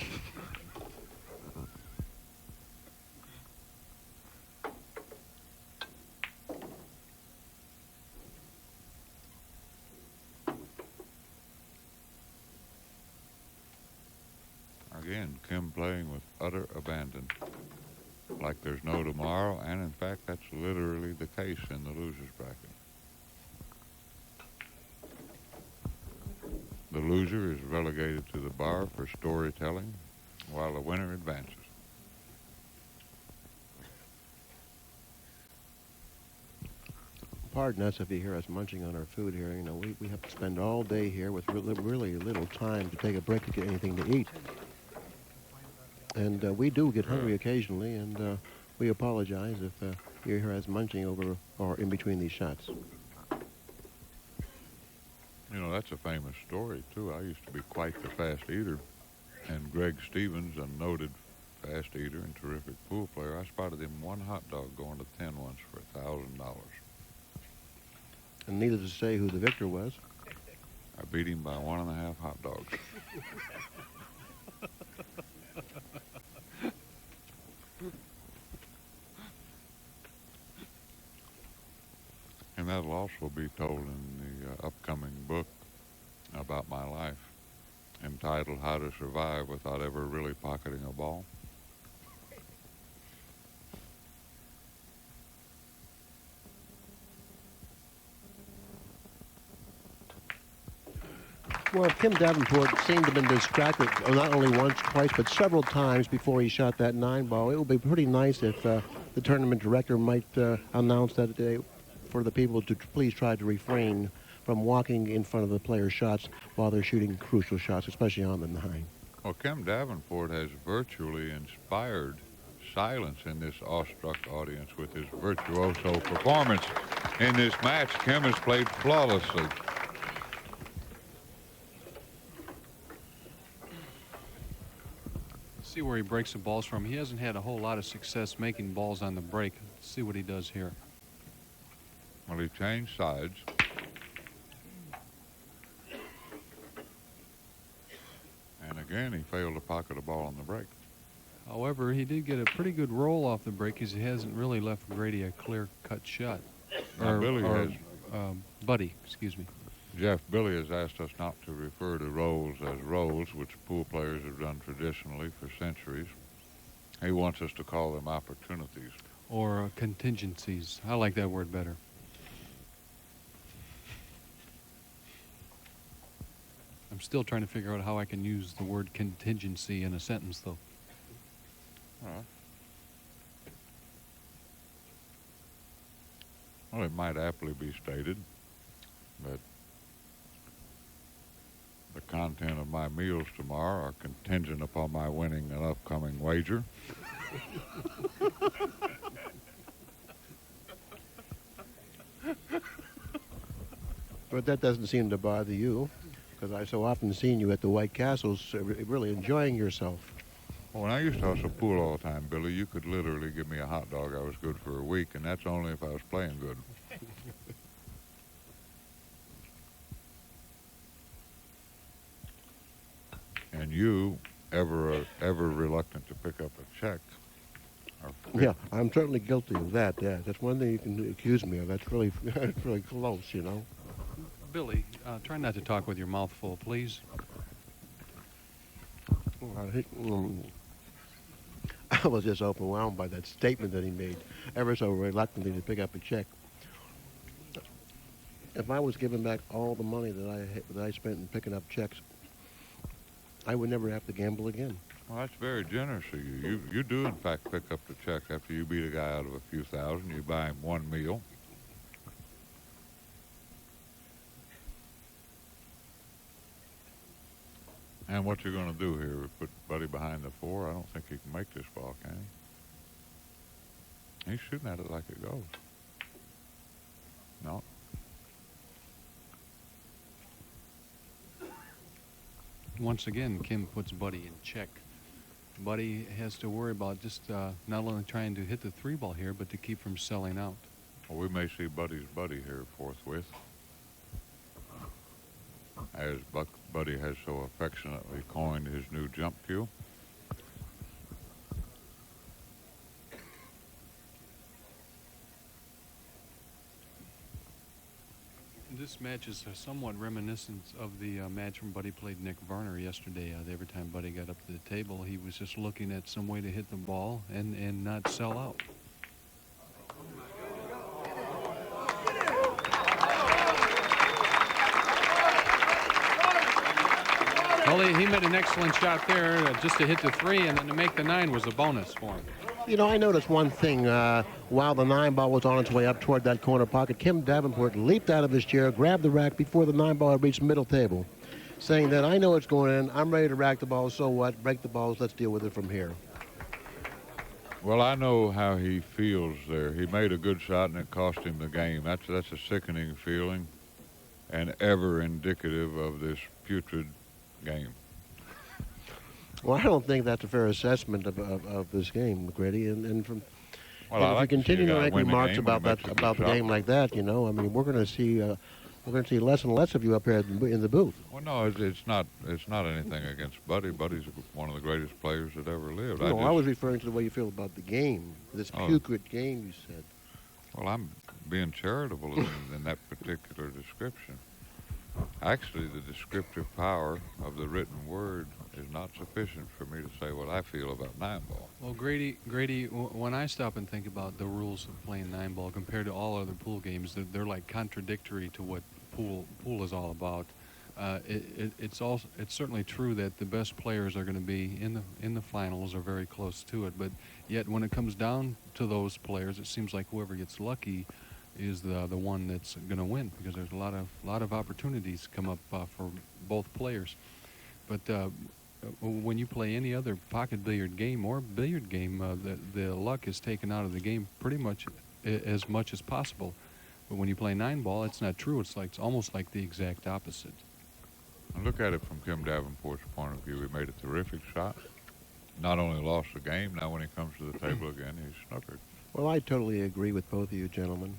Again, Kim playing with utter abandon, like there's no tomorrow, and in fact, that's literally the case in the loser's bracket. The loser is relegated to the bar for storytelling, while the winner advances. Pardon us if you hear us munching on our food here. You know, we have to spend all day here with really little time to take a break to get anything to eat. And we do get hungry occasionally, and we apologize if you hear us munching over or in between these shots. You know, that's a famous story, too. I used to be quite the fast eater. And Greg Stevens, a noted fast eater and terrific pool player, I spotted him one hot dog going to 10 once for $1,000. And needless to say who the victor was. I beat him by 1.5 hot dogs. And that'll also be told in the upcoming book about my life, entitled How to Survive Without Ever Really Pocketing a Ball. Well, Kim Davenport seemed to have been distracted not only once, twice, but several times before he shot that 9-ball. It would be pretty nice if the tournament director might announce that for the people to please try to refrain from walking in front of the players' shots while they're shooting crucial shots, especially on the 9. Well, Kim Davenport has virtually inspired silence in this awestruck audience with his virtuoso performance in this match. Kim has played flawlessly. See where he breaks the balls from. He hasn't had a whole lot of success making balls on the break. Let's see what he does here. Well, he changed sides. And again, he failed to pocket a ball on the break. However, he did get a pretty good roll off the break because he hasn't really left Grady a clear-cut shot. Now, Buddy, excuse me. Jeff, Billy has asked us not to refer to rolls as rolls, which pool players have done traditionally for centuries. He wants us to call them opportunities. Or contingencies. I like that word better. I'm still trying to figure out how I can use the word contingency in a sentence, though. Well, it might aptly be stated that the content of my meals tomorrow are contingent upon my winning an upcoming wager. But that doesn't seem to bother you, because I've so often seen you at the White Castles really enjoying yourself. Well, when I used to hustle pool all the time, Billy, you could literally give me a hot dog. I was good for a week, and that's only if I was playing good. And you, ever reluctant to pick up a check. Yeah, I'm certainly guilty of that. Yeah, that's one thing you can accuse me of. That's really, that's really close, you know. Billy, try not to talk with your mouth full, please. I was just overwhelmed by that statement that he made, ever so reluctantly to pick up a check. If I was giving back all the money that I spent in picking up checks, I would never have to gamble again. Well, that's very generous of you. You do, in fact, pick up the check after you beat a guy out of a few thousand. You buy him one meal. And what you're going to do here, put Buddy behind the 4? I don't think he can make this ball, can he? He's shooting at it like it goes. No. Once again, Kim puts Buddy in check. Buddy has to worry about just not only trying to hit the 3-ball here, but to keep from selling out. Well, we may see Buddy's buddy here forthwith, as Buddy has so affectionately coined his new jump cue. This match is somewhat reminiscent of the match when Buddy played Nick Varner yesterday. Every time Buddy got up to the table, he was just looking at some way to hit the ball and not sell out. Well, he made an excellent shot there just to hit the 3, and then to make the 9 was a bonus for him. You know, I noticed one thing. While the 9-ball was on its way up toward that corner pocket, Kim Davenport leaped out of his chair, grabbed the rack before the 9-ball had reached the middle table, saying that I know it's going in, I'm ready to rack the ball, so what, break the balls, let's deal with it from here. Well, I know how he feels there. He made a good shot and it cost him the game. That's a sickening feeling and ever indicative of this putrid game. Well, I don't think that's a fair assessment of this game, Grady. And from Well, I if like you to see a continue to guy make win the remarks game when about he makes a the good shot. game like that, you know, I mean, we're going to see less and less of you up here in the booth. Well, no, it's not anything against Buddy. Buddy's one of the greatest players that ever lived. No, I was referring to the way you feel about the game, this putrid game you said. Well, I'm being charitable in that particular description. Actually, the descriptive power of the written word is not sufficient for me to say what I feel about 9-ball. Well, Grady, when I stop and think about the rules of playing 9-ball compared to all other pool games, they're like contradictory to what pool is all about. It's certainly true that the best players are going to be in the finals or very close to it, but yet when it comes down to those players, it seems like whoever gets lucky is the one that's going to win, because there's a lot of opportunities come up for both players. But when you play any other pocket billiard game or billiard game, the luck is taken out of the game pretty much as much as possible. But when you play 9-ball, it's not true. It's almost like the exact opposite. And look at it from Kim Davenport's point of view. He made a terrific shot. Not only lost the game, now when he comes to the table again, he's snookered. Well, I totally agree with both of you gentlemen.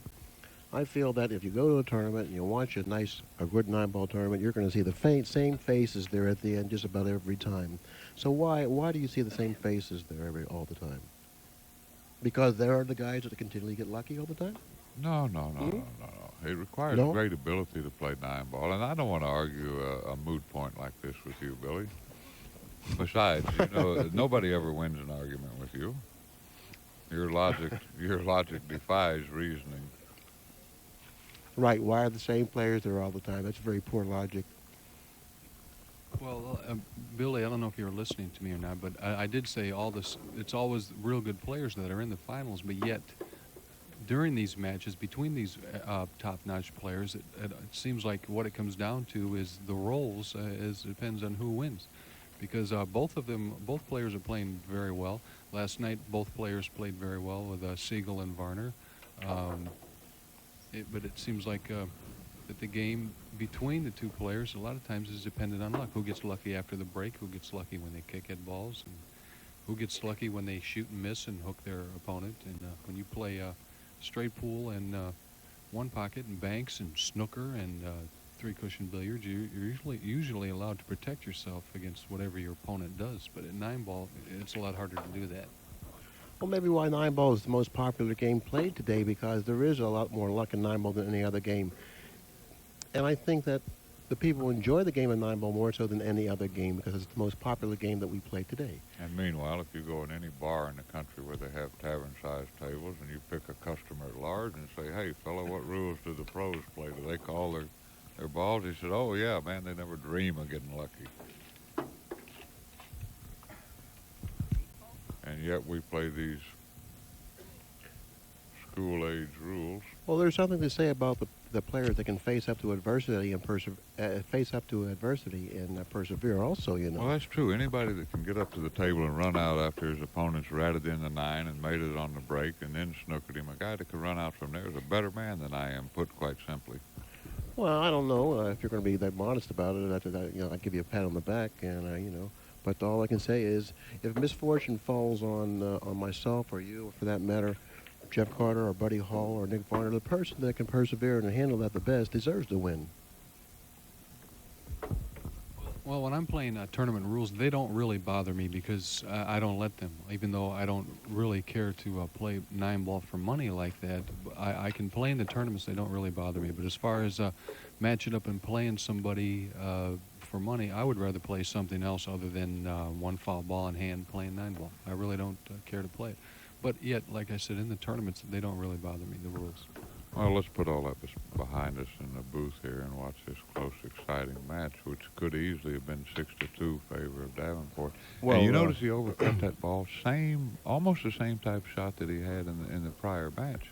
I feel that if you go to a tournament and you watch a good 9-ball tournament, you're going to see the same faces there at the end just about every time. So why do you see the same faces there all the time? Because there are the guys that continually get lucky all the time? No. It requires great ability to play 9-ball, and I don't want to argue a moot point like this with you, Billy. Besides, nobody ever wins an argument with you. Your logic defies reasoning. Right. Why are the same players there all the time? That's very poor logic. Well, Billy, I don't know if you're listening to me or not, but I did say all this. It's always real good players that are in the finals, but yet during these matches between these top-notch players, it seems like what it comes down to is the roles. It depends on who wins, because both players are playing very well. Last night, both players played very well with Siegel and Varner. But it seems like that the game between the two players a lot of times is dependent on luck. Who gets lucky after the break, who gets lucky when they kick at balls, and who gets lucky when they shoot and miss and hook their opponent. And when you play straight pool and one pocket and banks and snooker and three-cushion billiards, you're usually allowed to protect yourself against whatever your opponent does. But at 9-ball, it's a lot harder to do that. Well, maybe why 9-ball is the most popular game played today, because there is a lot more luck in 9-ball than any other game. And I think that the people enjoy the game of 9-ball more so than any other game because it's the most popular game that we play today. And meanwhile, if you go in any bar in the country where they have tavern-sized tables and you pick a customer at large and say, "Hey, fella, what rules do the pros play? Do they call their balls?" He said, "Oh, yeah, man, they never dream of getting lucky." And yet we play these school-age rules. Well, there's something to say about the players that can face up to adversity and persevere also, Well, that's true. Anybody that can get up to the table and run out after his opponent's ratted in the 9 and made it on the break and then snookered him, a guy that can run out from there is a better man than I am, put quite simply. Well, I don't know if you're going to be that modest about it. I'd give you a pat on the back, and But all I can say is, if misfortune falls on myself or you, or for that matter, Jeff Carter or Buddy Hall or Nick Varner, the person that can persevere and handle that the best deserves to win. Well, when I'm playing tournament rules, they don't really bother me because I don't let them. Even though I don't really care to play 9-ball for money like that, I can play in the tournaments. They don't really bother me. But as far as matching up and playing somebody for money, I would rather play something else other than one foul ball in hand playing 9-ball. I really don't care to play it. But yet, like I said, in the tournaments, they don't really bother me, the rules. Well, let's put all that behind us in the booth here and watch this close, exciting match, which could easily have been 6-2 favor of Davenport. Well, and you notice he overcut that ball, almost the same type shot that he had in the prior match.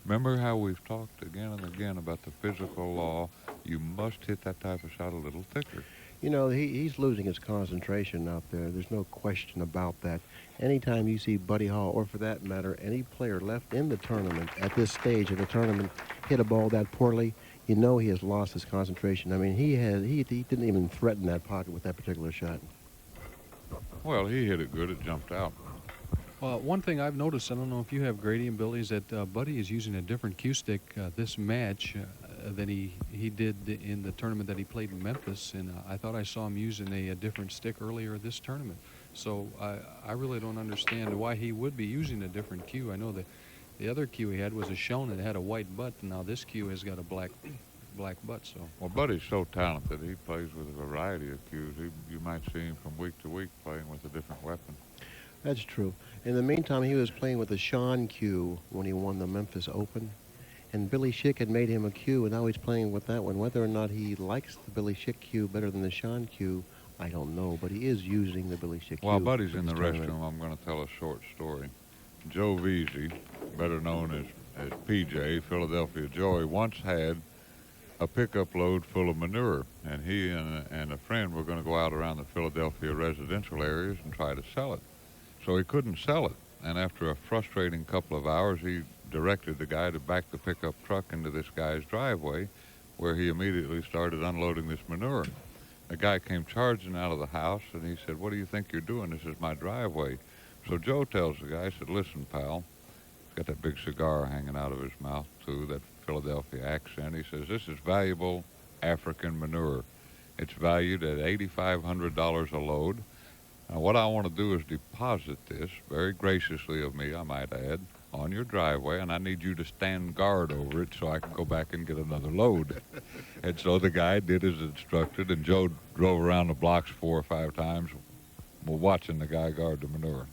Remember how we've talked again and again about the physical law? You must hit that type of shot a little thicker. He's losing his concentration out there. There's no question about that. Anytime you see Buddy Hall, or for that matter, any player left in the tournament at this stage of the tournament hit a ball that poorly, he has lost his concentration. I mean, he didn't even threaten that pocket with that particular shot. Well, he hit it good. It jumped out. Well, one thing I've noticed, I don't know if you have, Grady and Billy, is that Buddy is using a different cue stick this match than he did in the tournament that he played in Memphis, and I thought I saw him using a different stick earlier this tournament. So I really don't understand why he would be using a different cue. I know that the other cue he had was a Shonen and had a white butt, and now this cue has got a black butt. So. Well, Buddy's so talented. He plays with a variety of cues. You might see him from week to week playing with a different weapon. That's true. In the meantime, he was playing with the Sean cue when he won the Memphis Open. And Billy Schick had made him a cue, and now he's playing with that one. Whether or not he likes the Billy Schick cue better than the Sean cue, I don't know. But he is using the Billy Schick cue. While Buddy's in the restroom, I'm going to tell a short story. Joe Veazey, better known as PJ, Philadelphia Joey, once had a pickup load full of manure, and he and a friend were going to go out around the Philadelphia residential areas and try to sell it. So he couldn't sell it, and after a frustrating couple of hours, he directed the guy to back the pickup truck into this guy's driveway, where he immediately started unloading this manure. The guy came charging out of the house, and he said, "What do you think you're doing? This is my driveway." So Joe tells the guy, he said, "Listen, pal," he's got that big cigar hanging out of his mouth, too, that Philadelphia accent. He says, "This is valuable African manure. It's valued at $8,500 a load. Now, what I want to do is deposit this, very graciously of me, I might add, on your driveway, and I need you to stand guard over it so I can go back and get another load." And so the guy did as instructed, and Joe drove around the blocks 4 or 5 times watching the guy guard the manure.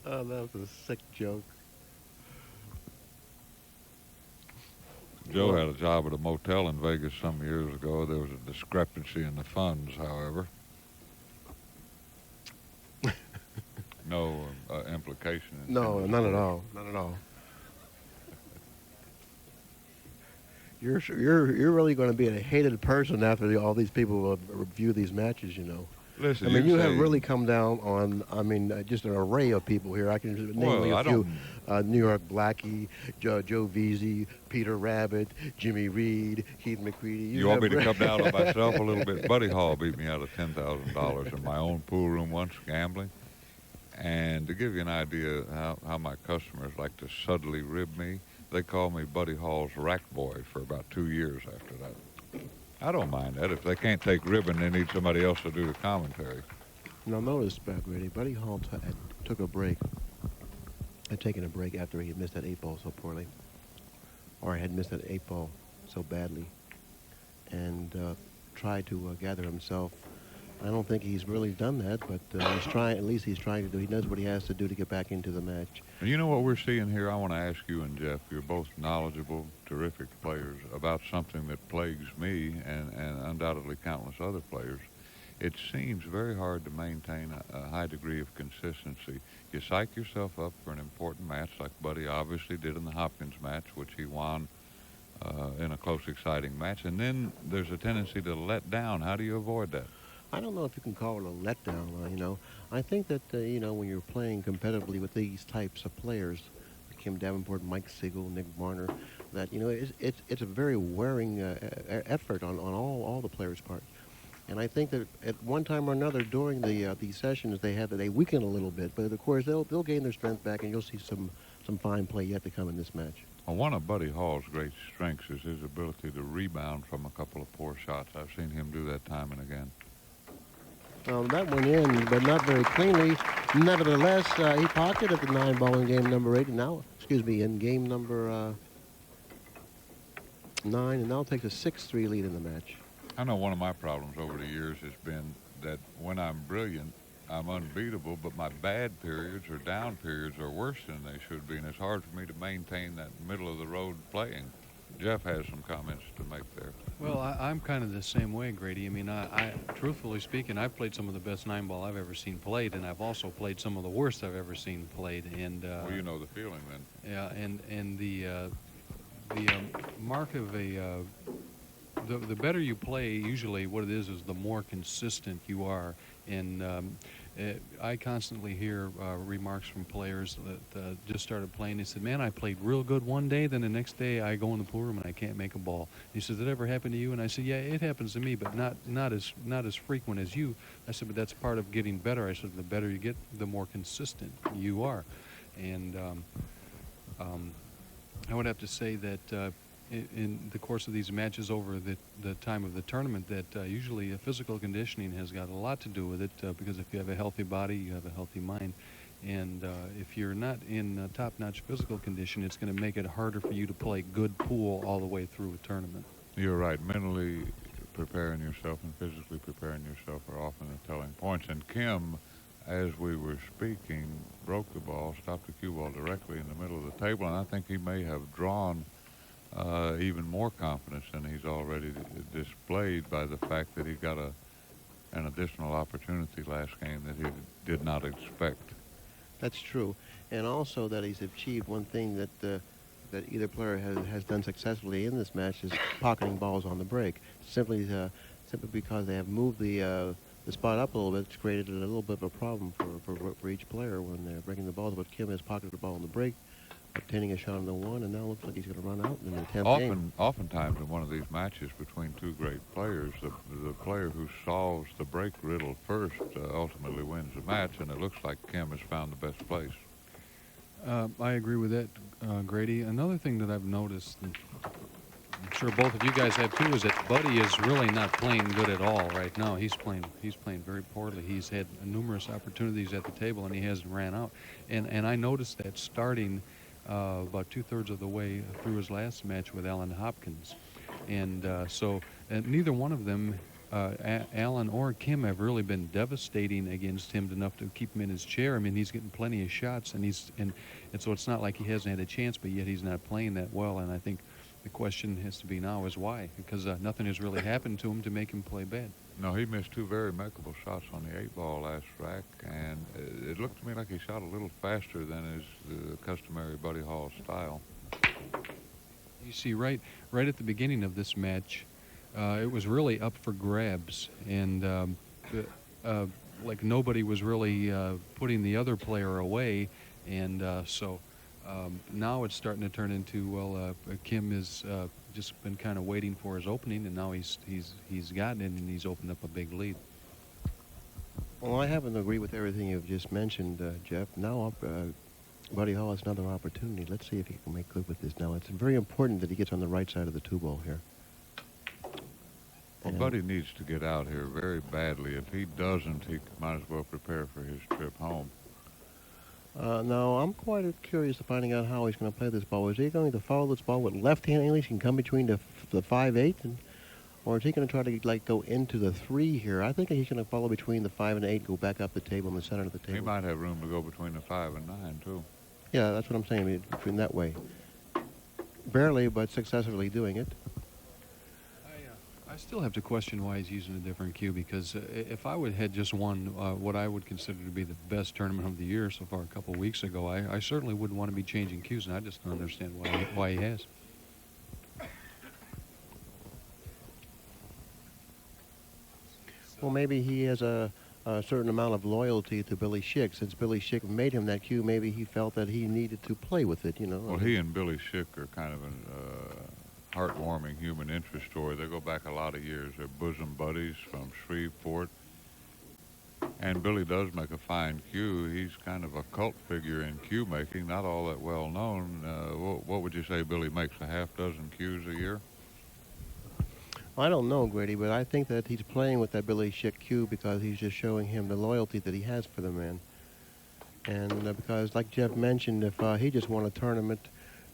Oh, that was a sick joke. Joe had a job at a motel in Vegas some years ago. There was a discrepancy in the funds, however. No implication. No, none at all. None at all. You're really going to be a hated person after all these people review these matches, you know. Listen, I mean, you have say- really come down on, just an array of people here. I can name you Well, a few. New York Blackie, Joe Veazey, Peter Rabbit, Jimmy Reed, Keith McCready. You want me to come down on myself a little bit? Buddy Hall beat me out of $10,000 in my own pool room once gambling. And to give you an idea how my customers like to subtly rib me, they call me Buddy Hall's rack boy for about 2 years after that. I don't mind that. If they can't take ribbon, they need somebody else to do the commentary. Now notice, Grady, Buddy Hall took a break. Had taken a break after he had missed that 8-ball so poorly, or had missed that 8-ball so badly, and tried to gather himself. I don't think he's really done that, but he's trying. At least he's trying to do. He knows what he has to do to get back into the match. And you know what we're seeing here? I want to ask you and Jeff. You're both knowledgeable, terrific players about something that plagues me and undoubtedly countless other players. It seems very hard to maintain a high degree of consistency. You psych yourself up for an important match like Buddy obviously did in the Hopkins match, which he won in a close, exciting match. And then there's a tendency to let down. How do you avoid that? I don't know if you can call it a letdown. I think that, when you're playing competitively with these types of players, Kim Davenport, Mike Siegel, Nick Barner, that, it's a very wearing effort on all the players' parts. And I think that at one time or another during these sessions they weaken a little bit, but of course they'll gain their strength back, and you'll see some fine play yet to come in this match. Well, one of Buddy Hall's great strengths is his ability to rebound from a couple of poor shots. I've seen him do that time and again. That went in, but not very cleanly. Nevertheless, he pocketed the 9-ball in game number 8, and now, in game number 9, and now takes a 6-3 lead in the match. I know one of my problems over the years has been that when I'm brilliant, I'm unbeatable, but my bad periods or down periods are worse than they should be, and it's hard for me to maintain that middle-of-the-road playing. Jeff has some comments to make there. Well, I'm kind of the same way, Grady. I mean, I truthfully speaking, I've played some of the best 9-ball I've ever seen played, and I've also played some of the worst I've ever seen played. And Well, you know the feeling then. yeah, and the mark of the better you play, usually what it is the more consistent you are. And I constantly hear remarks from players that just started playing. They said, "Man, I played real good one day, then the next day I go in the pool room and I can't make a ball." He says, "Did it ever happen to you?" And I said, "Yeah, it happens to me, but not as frequent as you." I said, "But that's part of getting better." I said, "The better you get, the more consistent you are." And I would have to say that in the course of these matches over the time of the tournament, that usually physical conditioning has got a lot to do with it, because if you have a healthy body, you have a healthy mind. And if you're not in top-notch physical condition, it's going to make it harder for you to play good pool all the way through a tournament. You're right. Mentally preparing yourself and physically preparing yourself are often the telling points. And Kim, as we were speaking, broke the ball, stopped the cue ball directly in the middle of the table, and I think he may have drawn even more confidence than he's already displayed by the fact that he got an additional opportunity last game that he did not expect. That's true. And also that he's achieved one thing that that either player has done successfully in this match is pocketing balls on the break. Simply because they have moved the spot up a little bit, it's created a little bit of a problem for each player when they're breaking the balls. But Kim has pocketed the ball on the break, obtaining a shot on the one, and now looks like he's going to run out in the 10th game. Oftentimes in one of these matches between two great players, the player who solves the break riddle first ultimately wins the match, and it looks like Kim has found the best place. I agree with that, Grady. Another thing that I've noticed, and I'm sure both of you guys have too, is that Buddy is really not playing good at all right now. He's playing very poorly. He's had numerous opportunities at the table, and he hasn't ran out. And I noticed that starting about 2/3 of the way through his last match with Alan Hopkins. And so neither one of them, Alan or Kim, have really been devastating against him enough to keep him in his chair. I mean, he's getting plenty of shots, and so it's not like he hasn't had a chance, but yet he's not playing that well. And I think the question has to be now is why, because nothing has really happened to him to make him play bad. No, he missed two very makeable shots on the 8-ball last rack, and it looked to me like he shot a little faster than his customary Buddy Hall style. You see, right at the beginning of this match, it was really up for grabs, and like nobody was really putting the other player away, and so now it's starting to turn into, well, Kim has just been kind of waiting for his opening, and now he's gotten it, and he's opened up a big lead. Well, I happen to agree with everything you've just mentioned, Jeff. Now Buddy Hall has another opportunity. Let's see if he can make good with this. Now, it's very important that he gets on the right side of the 2-ball here. Well, Buddy needs to get out here very badly. If he doesn't, he might as well prepare for his trip home. Now, I'm quite curious to finding out how he's going to play this ball. Is he going to follow this ball with left-hand English and come between the 5-8, or is he going to try to go into the 3 here? I think he's going to follow between the 5 and 8, go back up the table in the center of the table. He might have room to go between the 5 and 9 too. Yeah, that's what I'm saying. Between that way, barely, but successfully doing it. I still have to question why he's using a different cue, because if I had just won what I would consider to be the best tournament of the year so far a couple of weeks ago, I certainly wouldn't want to be changing cues, and I just don't understand why he has. Well, maybe he has a certain amount of loyalty to Billy Schick. Since Billy Schick made him that cue, maybe he felt that he needed to play with it, you know. Well, he and Billy Schick are kind of a heartwarming human interest story. They go back a lot of years. They're bosom buddies from Shreveport. And Billy does make a fine cue. He's kind of a cult figure in cue making, not all that well known. What would you say Billy makes, a half dozen cues a year? I don't know, Grady, but I think that he's playing with that Billy Schick cue because he's just showing him the loyalty that he has for the man. And because, like Jeff mentioned, if he just won a tournament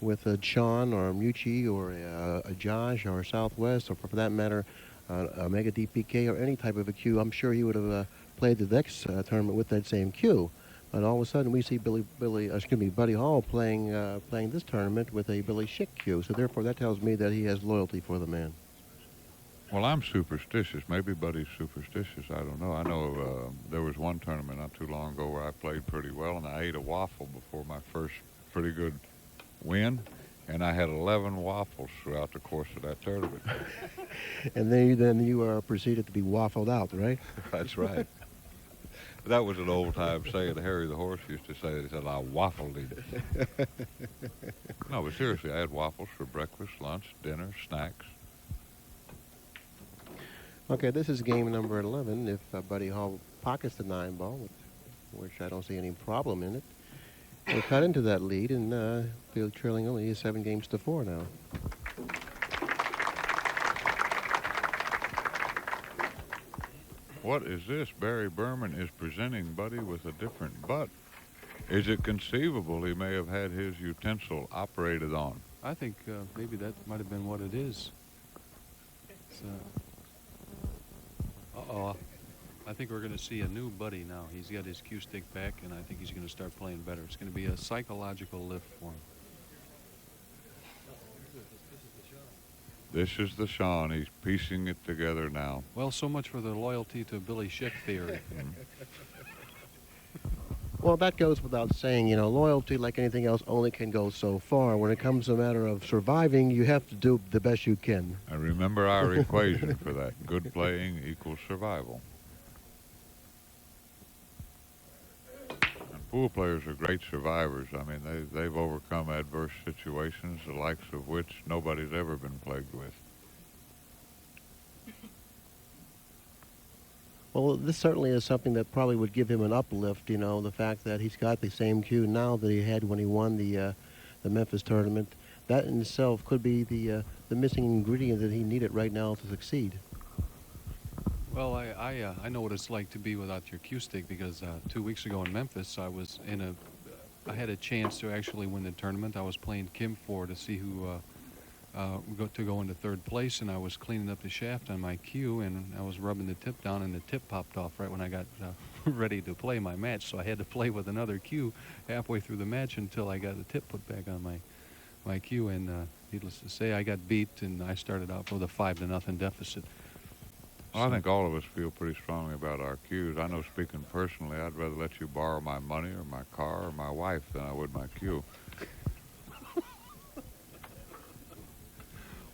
with a Sean or a Mucci or a Josh or a Southwest, or for that matter, a Mega DPK or any type of a cue, I'm sure he would have played the next tournament with that same cue. But all of a sudden, we see Buddy Hall playing this tournament with a Billy Schick cue. So therefore, that tells me that he has loyalty for the man. Well, I'm superstitious. Maybe Buddy's superstitious. I don't know. I know there was one tournament not too long ago where I played pretty well, and I ate a waffle before my first pretty good win, and I had 11 waffles throughout the course of that tournament. And then you proceeded to be waffled out, right? That's right. That was an old-time saying Harry the Horse used to say. He said, I waffled him. No, but seriously, I had waffles for breakfast, lunch, dinner, snacks. Okay, this is game number 11. If Buddy Hall pockets the 9-ball, which I don't see any problem in it, we'll cut into that lead and feel trailing only 7 games to 4 now. What is this? Barry Berman is presenting Buddy with a different butt. Is it conceivable he may have had his utensil operated on? I think maybe that might have been what it is. Uh-oh. I think we're going to see a new Buddy now. He's got his cue stick back, and I think he's going to start playing better. It's going to be a psychological lift for him. This is the Sean. He's piecing it together now. Well, so much for the loyalty to Billy Schick theory. Well, that goes without saying. You know, loyalty, like anything else, only can go so far. When it comes to a matter of surviving, you have to do the best you can. And remember our equation for that. Good playing equals survival. And pool players are great survivors. I mean, they've overcome adverse situations, the likes of which nobody's ever been plagued with. Well, this certainly is something that probably would give him an uplift, you know, the fact that he's got the same cue now that he had when he won the Memphis tournament. That in itself could be the missing ingredient that he needed right now to succeed. Well, I know what it's like to be without your cue stick because 2 weeks ago in Memphis, I had a chance to actually win the tournament. I was playing Kim to see who to go into third place, and I was cleaning up the shaft on my cue, and I was rubbing the tip down, and the tip popped off right when I got ready to play my match. So I had to play with another cue halfway through the match until I got the tip put back on my cue, and needless to say, I got beat, and I started out with a 5-0 deficit. Well, I think all of us feel pretty strongly about our cues. I know, speaking personally, I'd rather let you borrow my money or my car or my wife than I would my cue.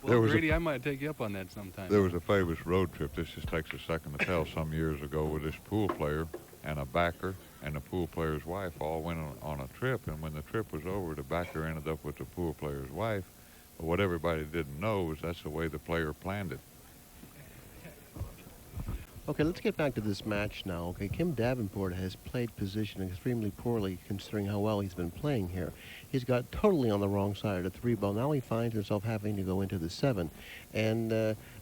Well, Grady, I might take you up on that sometime. There was a famous road trip. This just takes a second to tell. Some years ago, with this pool player and a backer and the pool player's wife all went on a trip. And when the trip was over, the backer ended up with the pool player's wife. But what everybody didn't know is that's the way the player planned it. Okay, let's get back to this match now. Okay, Kim Davenport has played position extremely poorly considering how well he's been playing here. He's got totally on the wrong side of the 3 ball. Now he finds himself having to go into the 7. And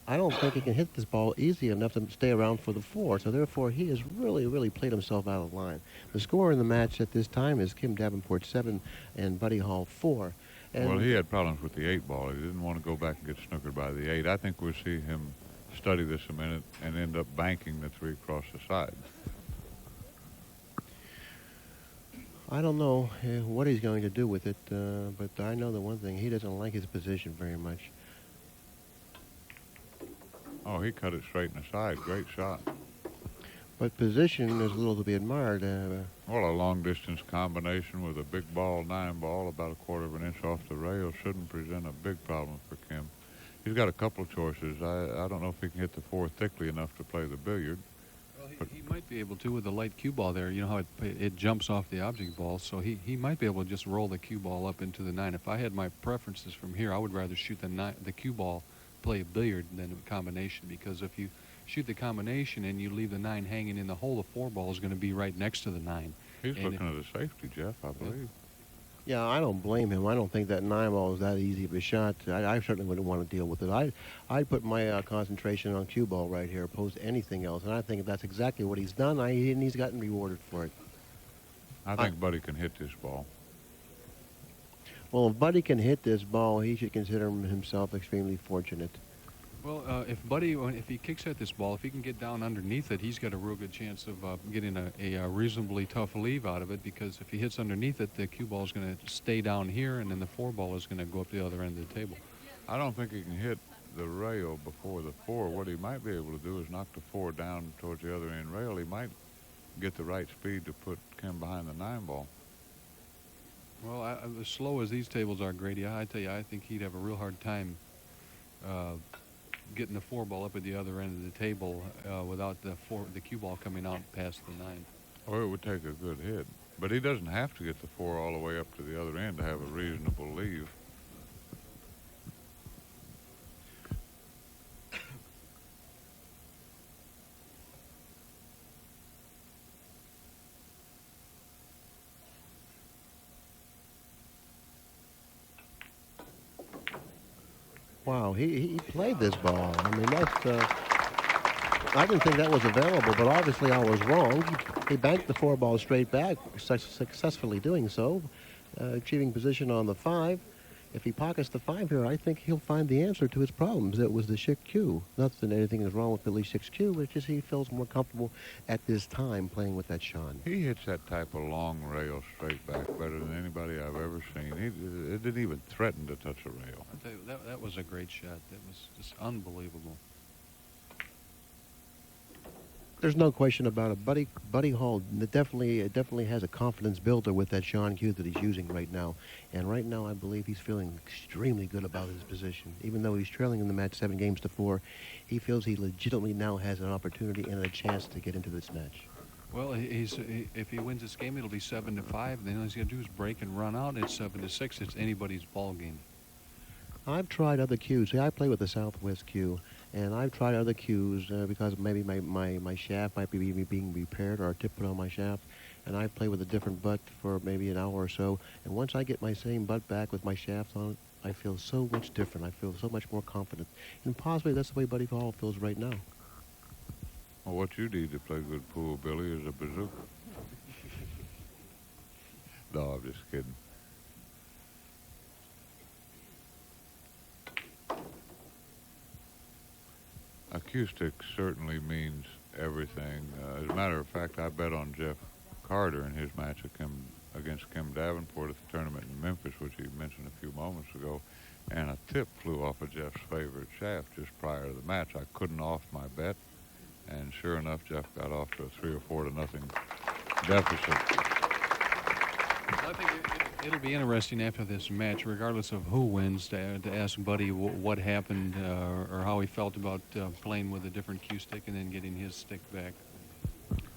I don't think he can hit this ball easy enough to stay around for the 4. So therefore, he has really played himself out of line. The score in the match at this time is Kim Davenport 7 and Buddy Hall 4. And well, he had problems with the 8 ball. He didn't want to go back and get snookered by the 8. I think we'll see him study this a minute and end up banking the 3 across the side. I don't know what he's going to do with it, but I know the one thing, he doesn't like his position very much. Oh, he cut it straight in the side. Great shot. But position is a little to be admired. Well, a long-distance combination with a big ball, 9 ball, about a 1/4 of an inch off the rail shouldn't present a big problem for Kim. He's got a couple of choices. I don't know if he can hit the 4 thickly enough to play the billiard. Well, he might be able to with the light cue ball there. You know how it jumps off the object ball, so he might be able to just roll the cue ball up into the 9. If I had my preferences from here, I would rather shoot the cue ball, play a billiard than a combination, because if you shoot the combination and you leave the 9 hanging in the hole, the 4 ball is going to be right next to the 9. He's looking at a safety, Jeff, I believe. Yeah, I don't blame him. I don't think that 9 ball is that easy of a shot. I certainly wouldn't want to deal with it. I'd put my concentration on cue ball right here opposed to anything else, and I think that's exactly what he's done, and he's gotten rewarded for it. I think Buddy can hit this ball. Well, if Buddy can hit this ball, he should consider himself extremely fortunate. Well, if he kicks at this ball, if he can get down underneath it, he's got a real good chance of getting a reasonably tough leave out of it, because if he hits underneath it, the cue ball is going to stay down here, and then the 4 ball is going to go up the other end of the table. I don't think he can hit the rail before the 4. What he might be able to do is knock the 4 down towards the other end rail. He might get the right speed to put Kim behind the 9 ball. Well, as slow as these tables are, Grady, I tell you, I think he'd have a real hard time getting the 4 ball up at the other end of the table without the cue ball coming out past the 9. Or it would take a good hit. But he doesn't have to get the 4 all the way up to the other end to have a reasonable leave. Wow, he played this ball. I mean, that's, I didn't think that was available, but obviously I was wrong. He banked the 4 ball straight back, successfully doing so, achieving position on the 5. If he pockets the 5 here, I think he'll find the answer to his problems. It was the Schick cue. Not that anything is wrong with Billy Schick's cue, but just he feels more comfortable at this time playing with that Sean. He hits that type of long rail straight back better than anybody I've ever seen. It didn't even threaten to touch a rail. I'll tell you, that was a great shot. That was just unbelievable. There's no question about it. Buddy Hall definitely has a confidence builder with that Sean cue that he's using right now. And right now, I believe he's feeling extremely good about his position. Even though he's trailing in the match 7 games to 4, he feels he legitimately now has an opportunity and a chance to get into this match. Well, if he wins this game, it'll be 7-5. Then all he's got to do is break and run out. It's 7-6. It's anybody's ball game. I've tried other cues. See, I play with the Southwest cue, and I've tried other cues because maybe my shaft might be being repaired or a tip put on my shaft, and I've played with a different butt for maybe an hour or so, and once I get my same butt back with my shaft on it, I feel so much different. I feel so much more confident, and possibly that's the way Buddy Hall feels right now. Well, what you need to play good pool, Billy, is a bazooka. No, I'm just kidding. Acoustics certainly means everything. As a matter of fact, I bet on Jeff Carter in his match against Kim Davenport at the tournament in Memphis, which he mentioned a few moments ago, and a tip flew off of Jeff's favorite shaft just prior to the match. I couldn't off my bet, and sure enough, Jeff got off to a 3 or 4-0 deficit. I think it'll be interesting after this match, regardless of who wins, to ask Buddy what happened or how he felt about playing with a different cue stick and then getting his stick back.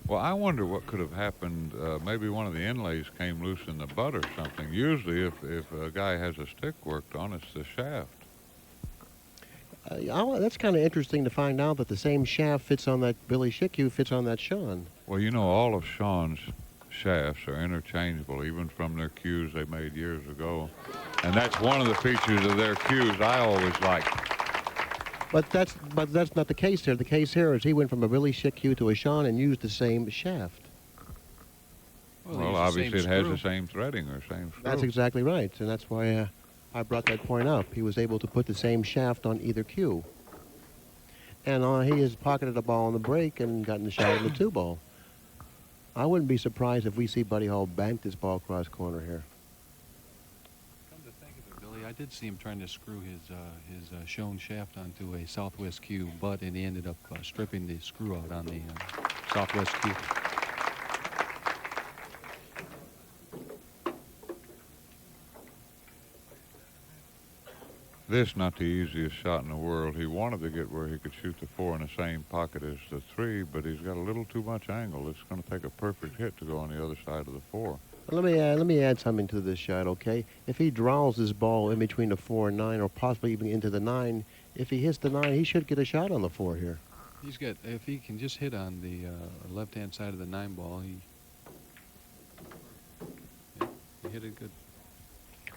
Well, I wonder what could have happened. Maybe one of the inlays came loose in the butt or something. Usually, if a guy has a stick worked on, it's the shaft. That's kind of interesting to find out that the same shaft fits on that Billy Schick cue fits on that Sean. Well, you know, all of Sean's shafts are interchangeable, even from their cues they made years ago. And that's one of the features of their cues I always liked. But that's not the case here. The case here is he went from a Billy Schick cue to a Sean and used the same shaft. Well, obviously it has the same threading or same screw. That's exactly right, and that's why I brought that point up. He was able to put the same shaft on either cue. And he has pocketed the ball on the break and gotten the shot on the 2-ball. I wouldn't be surprised if we see Buddy Hall bank this ball cross corner here. Come to think of it, Billy, I did see him trying to screw his shown shaft onto a Southwest cue, but he ended up stripping the screw out on the Southwest cue. This not the easiest shot in the world. He wanted to get where he could shoot the 4 in the same pocket as the 3, but he's got a little too much angle. It's going to take a perfect hit to go on the other side of the 4. Well, let me add something to this shot, okay? If he draws this ball in between the 4 and 9, or possibly even into the 9, if he hits the 9, he should get a shot on the 4 here. He's got, if he can just hit on the left-hand side of the 9 ball, he hit it good.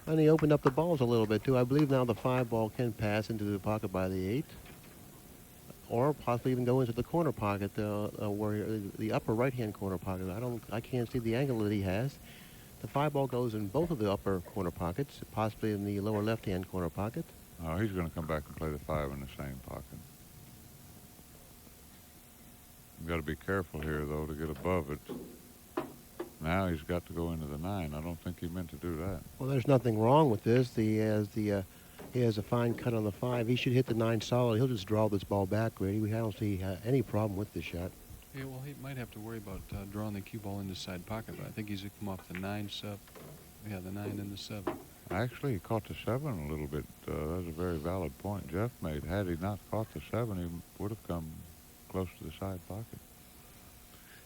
And he opened up the balls a little bit, too. I believe now the 5 ball can pass into the pocket by the 8, or possibly even go into the corner pocket, where the upper right-hand corner pocket. I can't see the angle that he has. The 5 ball goes in both of the upper corner pockets, possibly in the lower left-hand corner pocket. Oh, he's going to come back and play the 5 in the same pocket. You've got to be careful here, though, to get above it. Now he's got to go into the 9. I don't think he meant to do that. Well, there's nothing wrong with this. He has a fine cut on the 5. He should hit the 9 solid. He'll just draw this ball back, Grady. I don't see any problem with this shot. Yeah, well, he might have to worry about drawing the cue ball in the side pocket, but I think he's going to come off the 9 sub. Yeah, the 9 and the 7. Actually, he caught the 7 a little bit. That was a very valid point Jeff made. Had he not caught the 7, he would have come close to the side pocket.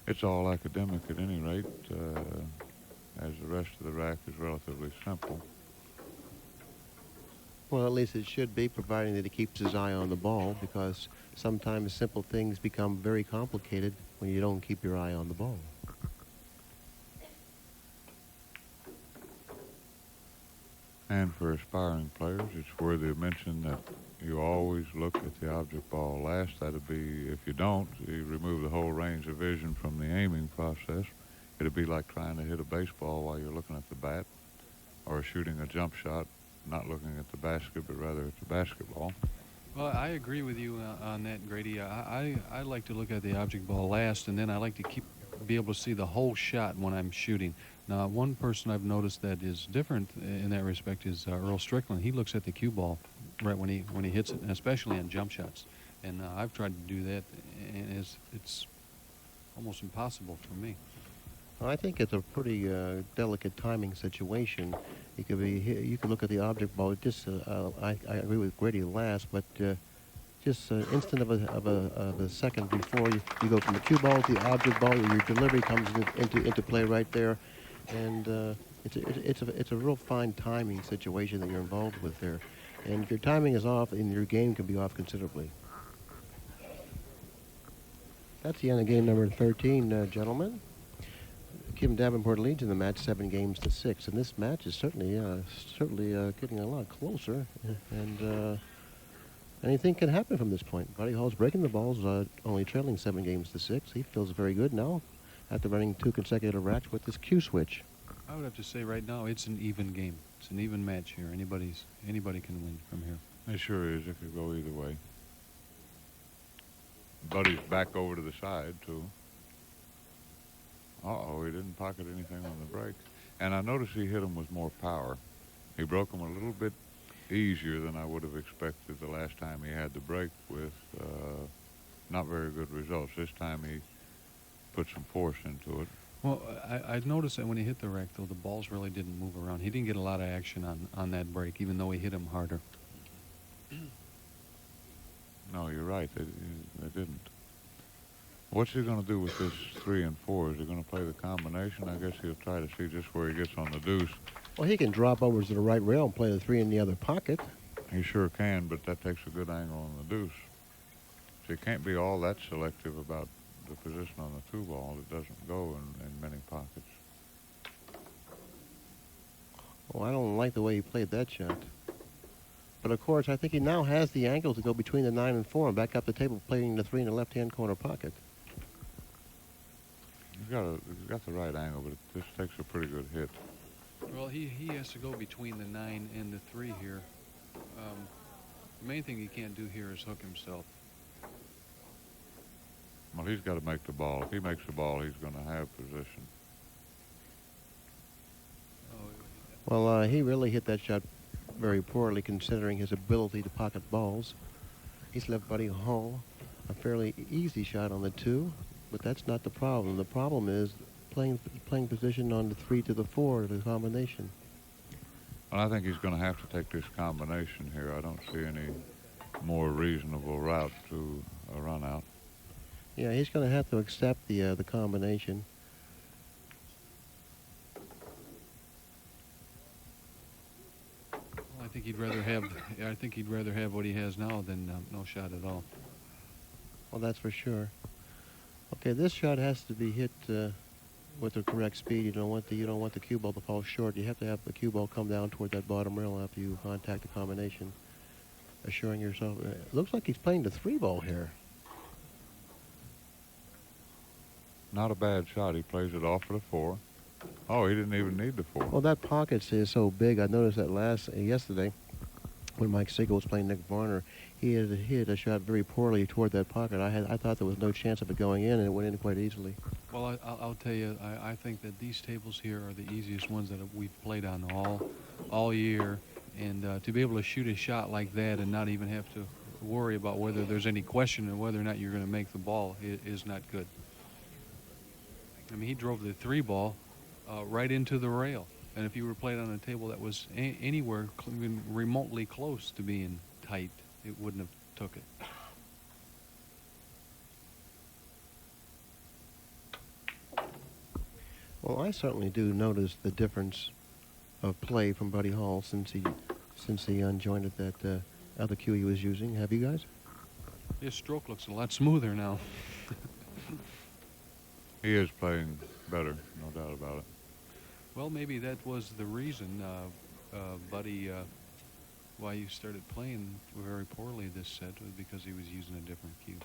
It's all academic at any rate, as the rest of the rack is relatively simple. Well, at least it should be, providing that he keeps his eye on the ball, because sometimes simple things become very complicated when you don't keep your eye on the ball. And for aspiring players, it's worthy of mention that you always look at the object ball last. That'd be, if you don't, you remove the whole range of vision from the aiming process. It'd be like trying to hit a baseball while you're looking at the bat, or shooting a jump shot, not looking at the basket, but rather at the basketball. Well, I agree with you on that, Grady. I like to look at the object ball last, and then I like to be able to see the whole shot when I'm shooting. Now, one person I've noticed that is different in that respect is Earl Strickland. He looks at the cue ball right when he hits it, especially on jump shots. And I've tried to do that, and it's almost impossible for me. Well, I think it's a pretty delicate timing situation. You could look at the object ball. I agree with Grady last, but just an instant of a second before you go from the cue ball to the object ball, your delivery comes into play right there, and it's a real fine timing situation that you're involved with there, and if your timing is off, and your game can be off considerably. That's the end of game number 13, gentlemen. Kim Davenport leads in the match 7 games to 6, and this match is certainly getting a lot closer, and anything can happen from this point. Buddy Hall's breaking the balls, only trailing 7 games to 6. He feels very good now after running 2 consecutive racks with this cue switch. I would have to say right now it's an even game. It's an even match here. Anybody can win from here. It sure is. It could go either way. Buddy's back over to the side, too. Uh-oh, he didn't pocket anything on the break. And I noticed he hit him with more power. He broke him a little bit easier than I would have expected the last time he had the break with not very good results. This time he put some force into it. Well, I noticed that when he hit the rack, though, the balls really didn't move around. He didn't get a lot of action on that break, even though he hit him harder. No, you're right. They didn't. What's he going to do with this 3 and 4? Is he going to play the combination? I guess he'll try to see just where he gets on the deuce. Well, he can drop over to the right rail and play the 3 in the other pocket. He sure can, but that takes a good angle on the deuce. So you can't be all that selective about the position on the 2 ball. It doesn't go in many pockets. Well, I don't like the way he played that shot. But, of course, I think he now has the angle to go between the 9 and 4 and back up the table playing the 3 in the left-hand corner pocket. He's got the right angle, but this takes a pretty good hit. Well, he has to go between the 9 and the 3 here. The main thing he can't do here is hook himself. Well, he's got to make the ball. If he makes the ball, he's going to have position. Well, he really hit that shot very poorly considering his ability to pocket balls. He's left Buddy Hall a fairly easy shot on the 2, but that's not the problem. The problem is playing position on the 3 to the 4, the combination. Well, I think he's going to have to take this combination here. I don't see any more reasonable route to a run out. Yeah, he's going to have to accept the combination. Well, I think he'd rather have what he has now than no shot at all. Well, that's for sure. Okay, this shot has to be hit with the correct speed. You don't want the cue ball to fall short. You have to have the cue ball come down toward that bottom rail after you contact the combination, assuring yourself. It looks like he's playing the 3 ball here. Not a bad shot. He plays it off for the 4. Oh, he didn't even need the 4. Well, that pocket is so big. I noticed that yesterday when Mike Siegel was playing Nick Varner, he had hit a shot very poorly toward that pocket. I thought there was no chance of it going in, and it went in quite easily. Well, I'll tell you, I think that these tables here are the easiest ones that we've played on all year, and to be able to shoot a shot like that and not even have to worry about whether there's any question of whether or not you're going to make the ball is not good. I mean, he drove the 3 ball right into the rail, and if you were playing on a table that was anywhere even remotely close to being tight, it wouldn't have took it. Well, I certainly do notice the difference of play from Buddy Hall since he unjointed that other cue he was using. Have you guys? His stroke looks a lot smoother now. He is playing better, no doubt about it. Well, maybe that was the reason, Buddy, why you started playing very poorly this set, was because he was using a different cue.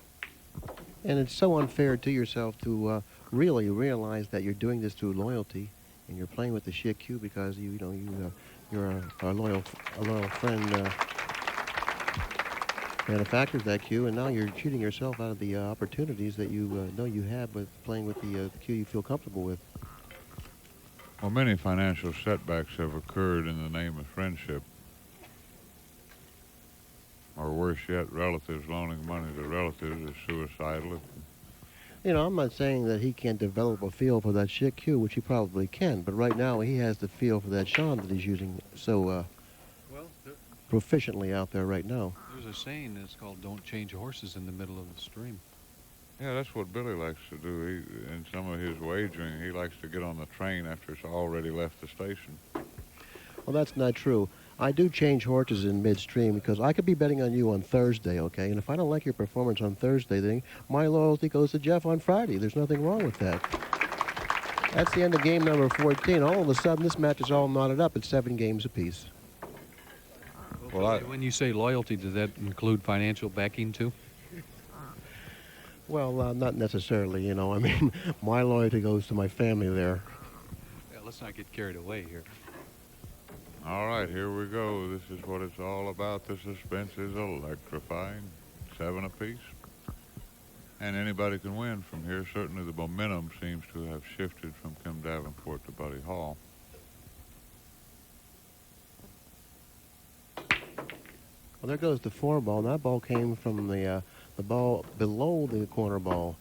And it's so unfair to yourself to really realize that you're doing this through loyalty, and you're playing with the shit cue because you're a loyal friend and a factor of that cue, and now you're cheating yourself out of the opportunities that you know you have with playing with the cue you feel comfortable with. Well, many financial setbacks have occurred in the name of friendship. Or worse yet, relatives loaning money to relatives is suicidal. You know, I'm not saying that he can't develop a feel for that shit cue, which he probably can, but right now he has the feel for that Sean that he's using so Well, proficiently out there right now. there's a saying that's called "Don't change horses in the middle of the stream." Yeah, that's what Billy likes to do. In some of his wagering, he likes to get on the train after it's already left the station. Well, that's not true. I do change horses in midstream because I could be betting on you on Thursday, okay? And if I don't like your performance on Thursday, then my loyalty goes to Jeff on Friday. There's nothing wrong with that. That's the end of game number 14. All of a sudden, this match is all knotted up at 7 games apiece. Well, When you say loyalty, does that include financial backing too? Well, not necessarily, you know. I mean, my loyalty goes to my family there. Yeah, let's not get carried away here. all right, here we go. This is what it's all about. The suspense is electrifying. 7 apiece. And anybody can win from here. Certainly the momentum seems to have shifted from Kim Davenport to Buddy Hall. Well, there goes the 4 ball. That ball came from the ball below the corner ball.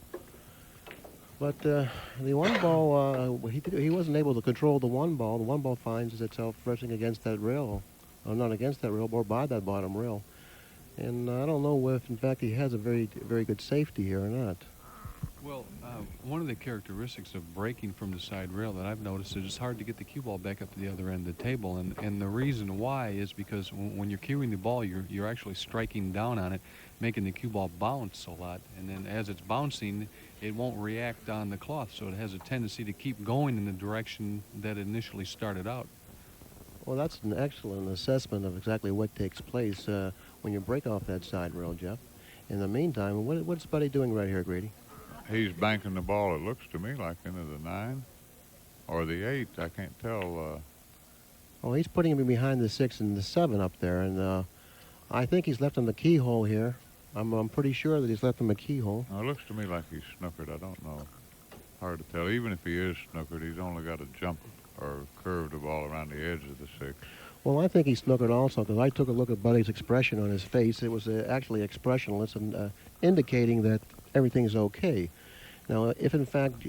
But the 1 ball, he wasn't able to control the 1 ball. The 1 ball finds itself resting against that rail. Or not against that rail, or by that bottom rail. And I don't know if, in fact, he has a very good safety here or not. Well, one of the characteristics of breaking from the side rail that I've noticed is it's hard to get the cue ball back up to the other end of the table, and the reason why is because when you're cueing the ball, you're actually striking down on it, making the cue ball bounce a lot, and then as it's bouncing, it won't react on the cloth, so it has a tendency to keep going in the direction that it initially started out. Well, that's an excellent assessment of exactly what takes place when you break off that side rail, Jeff. In the meantime, what's Buddy doing right here, Grady? He's banking the ball, it looks to me, like into the 9 or the 8. I can't tell. Oh, he's putting him behind the 6 and the 7 up there, and I think he's left him the keyhole here. I'm pretty sure that he's left him a keyhole. It looks to me like he's snookered. I don't know. Hard to tell. Even if he is snookered, he's only got to jump or curve the ball around the edge of the 6. Well, I think he's snookered also, because I took a look at Buddy's expression on his face. It was actually expressionless and indicating that everything's okay. Now, if in fact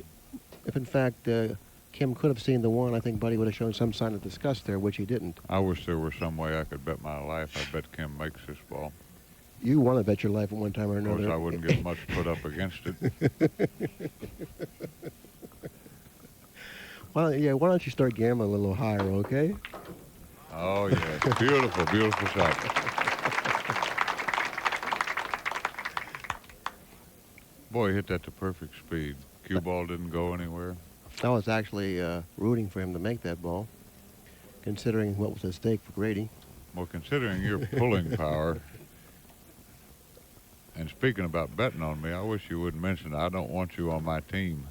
Kim could have seen the 1, I think Buddy would have shown some sign of disgust there, which he didn't. I wish there were some way I could bet my life. I bet Kim makes this ball. You want to bet your life at one time or Of another. course, I wouldn't get much put up against it. Why don't you start gambling a little higher, okay? Oh, yeah. Beautiful, beautiful shot. Boy, he hit that to perfect speed. Cue ball didn't go anywhere. I was actually rooting for him to make that ball, considering what was at stake for Grady. Well, considering your pulling power, and speaking about betting on me, I wish you wouldn't mention I don't want you on my team.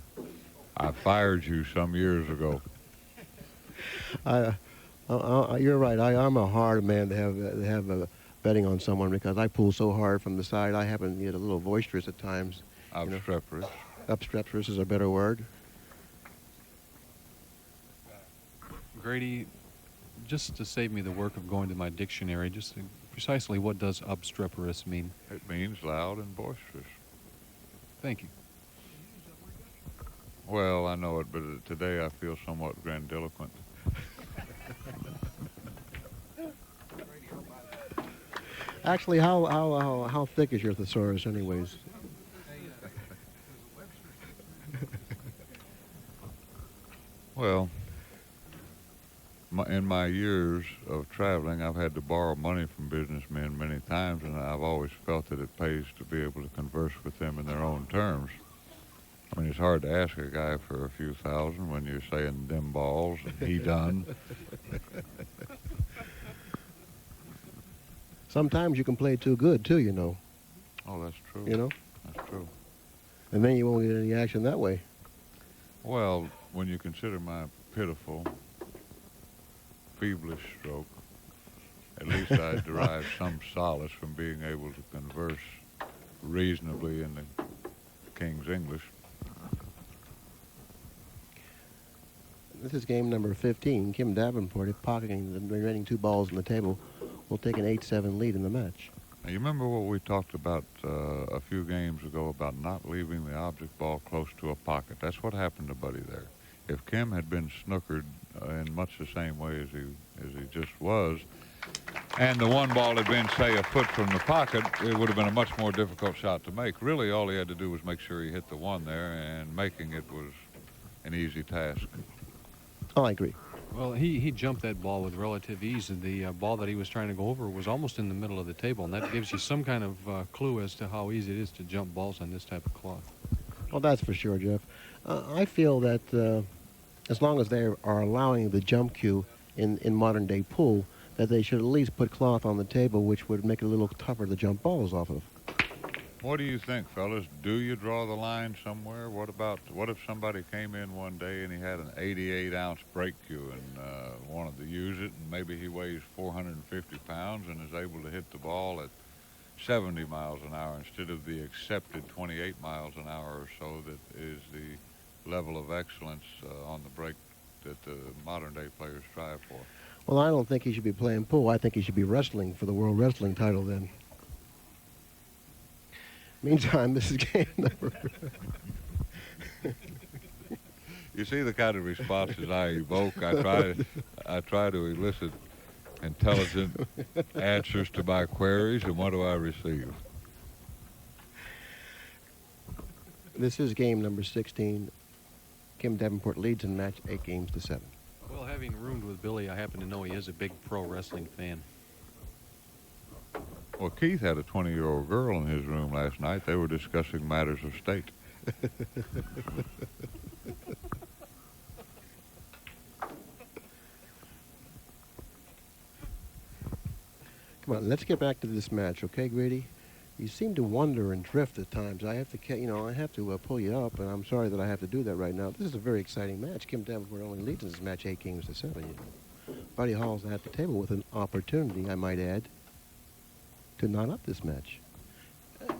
I fired you some years ago. You're right. I'm a hard man to have betting on someone because I pull so hard from the side. I happen to get a little boisterous at times. Obstreperous. Obstreperous is a better word. Grady, just to save me the work of going to my dictionary, just precisely what does obstreperous mean? It means loud and boisterous. Thank you. Well, I know it, but today I feel somewhat grandiloquent. Actually, how thick is your thesaurus, anyways? Well, in my years of traveling, I've had to borrow money from businessmen many times, and I've always felt that it pays to be able to converse with them in their own terms. I mean, it's hard to ask a guy for a few thousand when you're saying them balls and he done. Sometimes you can play too good, too, you know. Oh, that's true. You know? That's true. And then you won't get any action that way. Well, when you consider my pitiful, feverish stroke, at least I derive some solace from being able to converse reasonably in the King's English. This is game number 15. Kim Davenport, if pocketing the remaining 2 balls on the table, will take an 8-7 lead in the match. Now, you remember what we talked about a few games ago about not leaving the object ball close to a pocket? That's what happened to Buddy there. If Kim had been snookered in much the same way as he just was, and the one ball had been, say, a foot from the pocket, it would have been a much more difficult shot to make. Really, all he had to do was make sure he hit the one there, and making it was an easy task. Oh, I agree. Well, he jumped that ball with relative ease, and the ball that he was trying to go over was almost in the middle of the table, and that gives you some kind of clue as to how easy it is to jump balls on this type of cloth. Well, that's for sure, Jeff. I feel that as long as they are allowing the jump cue in modern-day pool, that they should at least put cloth on the table, which would make it a little tougher to jump balls off of. What do you think, fellas? Do you draw the line somewhere? What if somebody came in one day and he had an 88-ounce break cue and wanted to use it, and maybe he weighs 450 pounds and is able to hit the ball at 70 miles an hour instead of the accepted 28 miles an hour or so that is the level of excellence on the break that the modern-day players strive for? Well, I don't think he should be playing pool. I think he should be wrestling for the world wrestling title then. Meantime, this is game number. You see the kind of responses I evoke. I try to elicit intelligent answers to my queries, and what do I receive? This is game number 16. Kim Davenport leads in match 8 games to 7. Well, having roomed with Billy, I happen to know he is a big pro wrestling fan. Well, Keith had a 20-year-old girl in his room last night. They were discussing matters of state. Come on, let's get back to this match, okay, Grady? You seem to wander and drift at times. I have to, pull you up, and I'm sorry that I have to do that right now. This is a very exciting match. Kim Davenport only leads in this match 8 games to 7. You know. Buddy Hall's at the table with an opportunity, I might add, to knot up this match.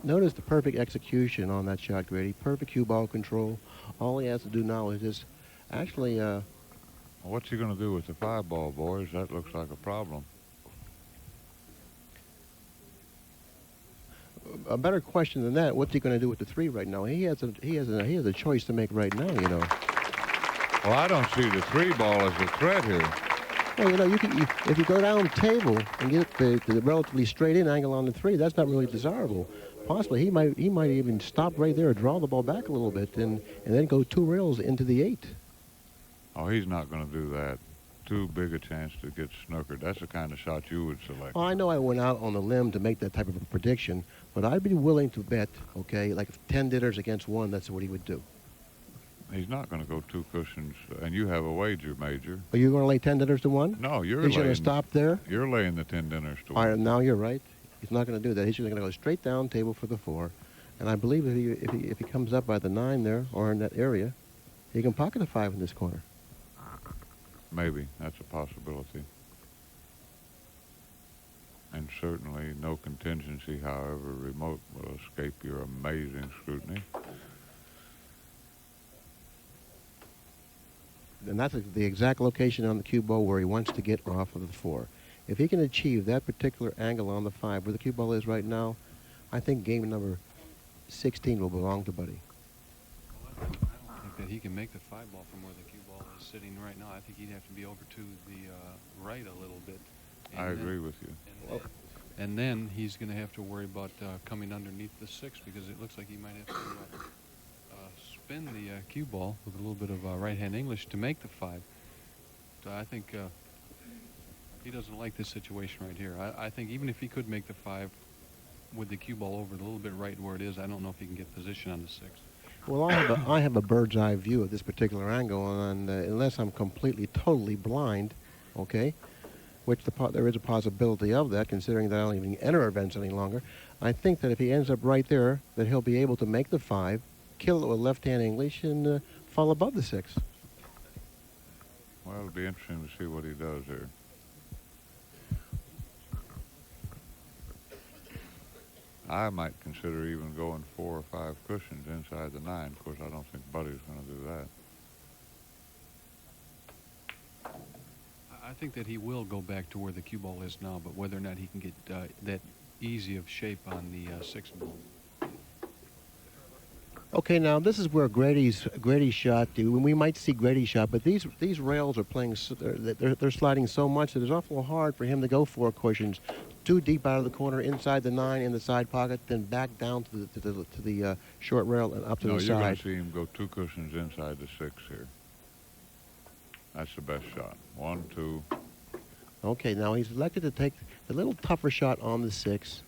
Notice the perfect execution on that shot, Grady. Perfect cue ball control. All he has to do now is just actually... What's he going to do with the 5-ball, boys? That looks like a problem. A better question than that, what's he going to do with the 3 right now? He has a choice to make right now, you know. Well, I don't see the 3-ball as a threat here. Well, you know, if you go down the table and get the relatively straight-in angle on the 3, that's not really desirable. Possibly he might even stop right there, draw the ball back a little bit, and then go 2 rails into the 8. Oh, he's not going to do that. Too big a chance to get snookered. That's the kind of shot you would select. Well, I know I went out on a limb to make that type of a prediction, but I'd be willing to bet, okay, like 10 dinners against 1, that's what he would do. He's not going to go 2 cushions, and you have a wager, Major. Are you going to lay 10 dinners to 1? No, you're He's going laying. to stop there? You're laying the 10 dinners to 1. All right, now you're right. He's not going to do that. He's just going to go straight down table for the 4. And I believe if he comes up by the 9 there, or in that area, he can pocket a 5 in this corner. Maybe. That's a possibility. And certainly no contingency, however remote, will escape your amazing scrutiny. And that's the exact location on the cue ball where he wants to get off of the 4. If he can achieve that particular angle on the 5 where the cue ball is right now, I think game number 16 will belong to Buddy. I don't think that he can make the 5-ball from where the cue ball is sitting right now. I think he'd have to be over to the right a little bit. I agree with you. And then he's going to have to worry about coming underneath the 6, because it looks like he might have to spin the cue ball with a little bit of right-hand English to make the 5. So I think he doesn't like this situation right here. I think even if he could make the 5 with the cue ball over a little bit right where it is, I don't know if he can get position on the 6. Well, I have a bird's eye view of this particular angle, and unless I'm completely, totally blind, okay, which there is a possibility of that, considering that I don't even enter events any longer, I think that if he ends up right there, that he'll be able to make the 5, kill it with left-hand English, and fall above the 6. Well, it'll be interesting to see what he does here. I might consider even going 4 or 5 cushions inside the 9. Of course, I don't think Buddy's going to do that. I think that he will go back to where the cue ball is now, but whether or not he can get that easy of shape on the 6 ball. Okay, now this is where Grady's shot. We might see Grady's shot, but these rails are playing. They're sliding so much that it's awful hard for him to go 4 cushions, too deep out of the corner, inside the 9 in the side pocket, then back down to the short rail and up to No, the you're going side. to see him go 2 cushions inside the 6 here. That's the best shot. 1, 2. Okay, now he's elected to take the little tougher shot on the 6.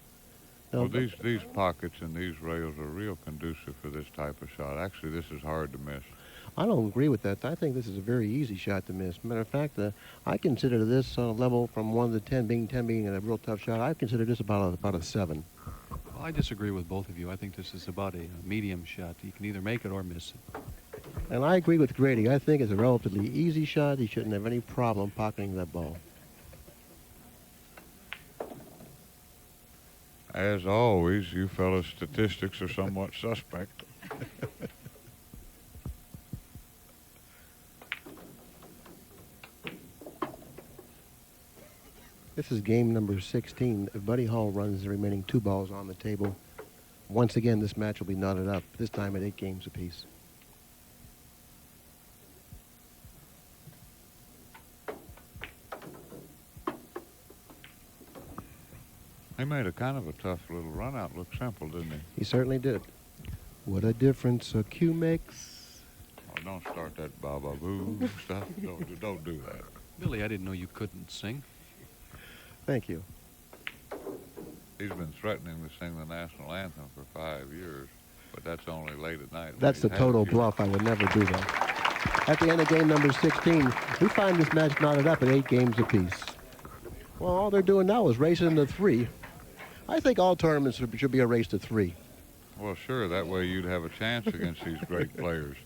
Now, Well, these pockets and these rails are real conducive for this type of shot. Actually, this is hard to miss. I don't agree with that. I think this is a very easy shot to miss. Matter of fact, I consider this level from 1 to 10 being a real tough shot. I consider this about a 7. Well, I disagree with both of you. I think this is about a medium shot. You can either make it or miss it. And I agree with Grady. I think it's a relatively easy shot. He shouldn't have any problem pocketing that ball. As always, you fellas' statistics are somewhat suspect. This is game number 16. If Buddy Hall runs the remaining 2 balls on the table, once again, this match will be knotted up, this time at 8 games apiece. He made a kind of a tough little run out look simple, didn't he? He certainly did. What a difference a cue makes. Oh, don't start that ba-ba-boo stuff. Don't do that. Billy, I didn't know you couldn't sing. Thank you. He's been threatening to sing the national anthem for 5 years, but that's only late at night. That's the total bluff. I would never do that. At the end of game number 16, we find this match knotted up at 8 games apiece. Well, all they're doing now is racing to 3. I think all tournaments should be a race to 3. Well, sure, that way you'd have a chance against these great players.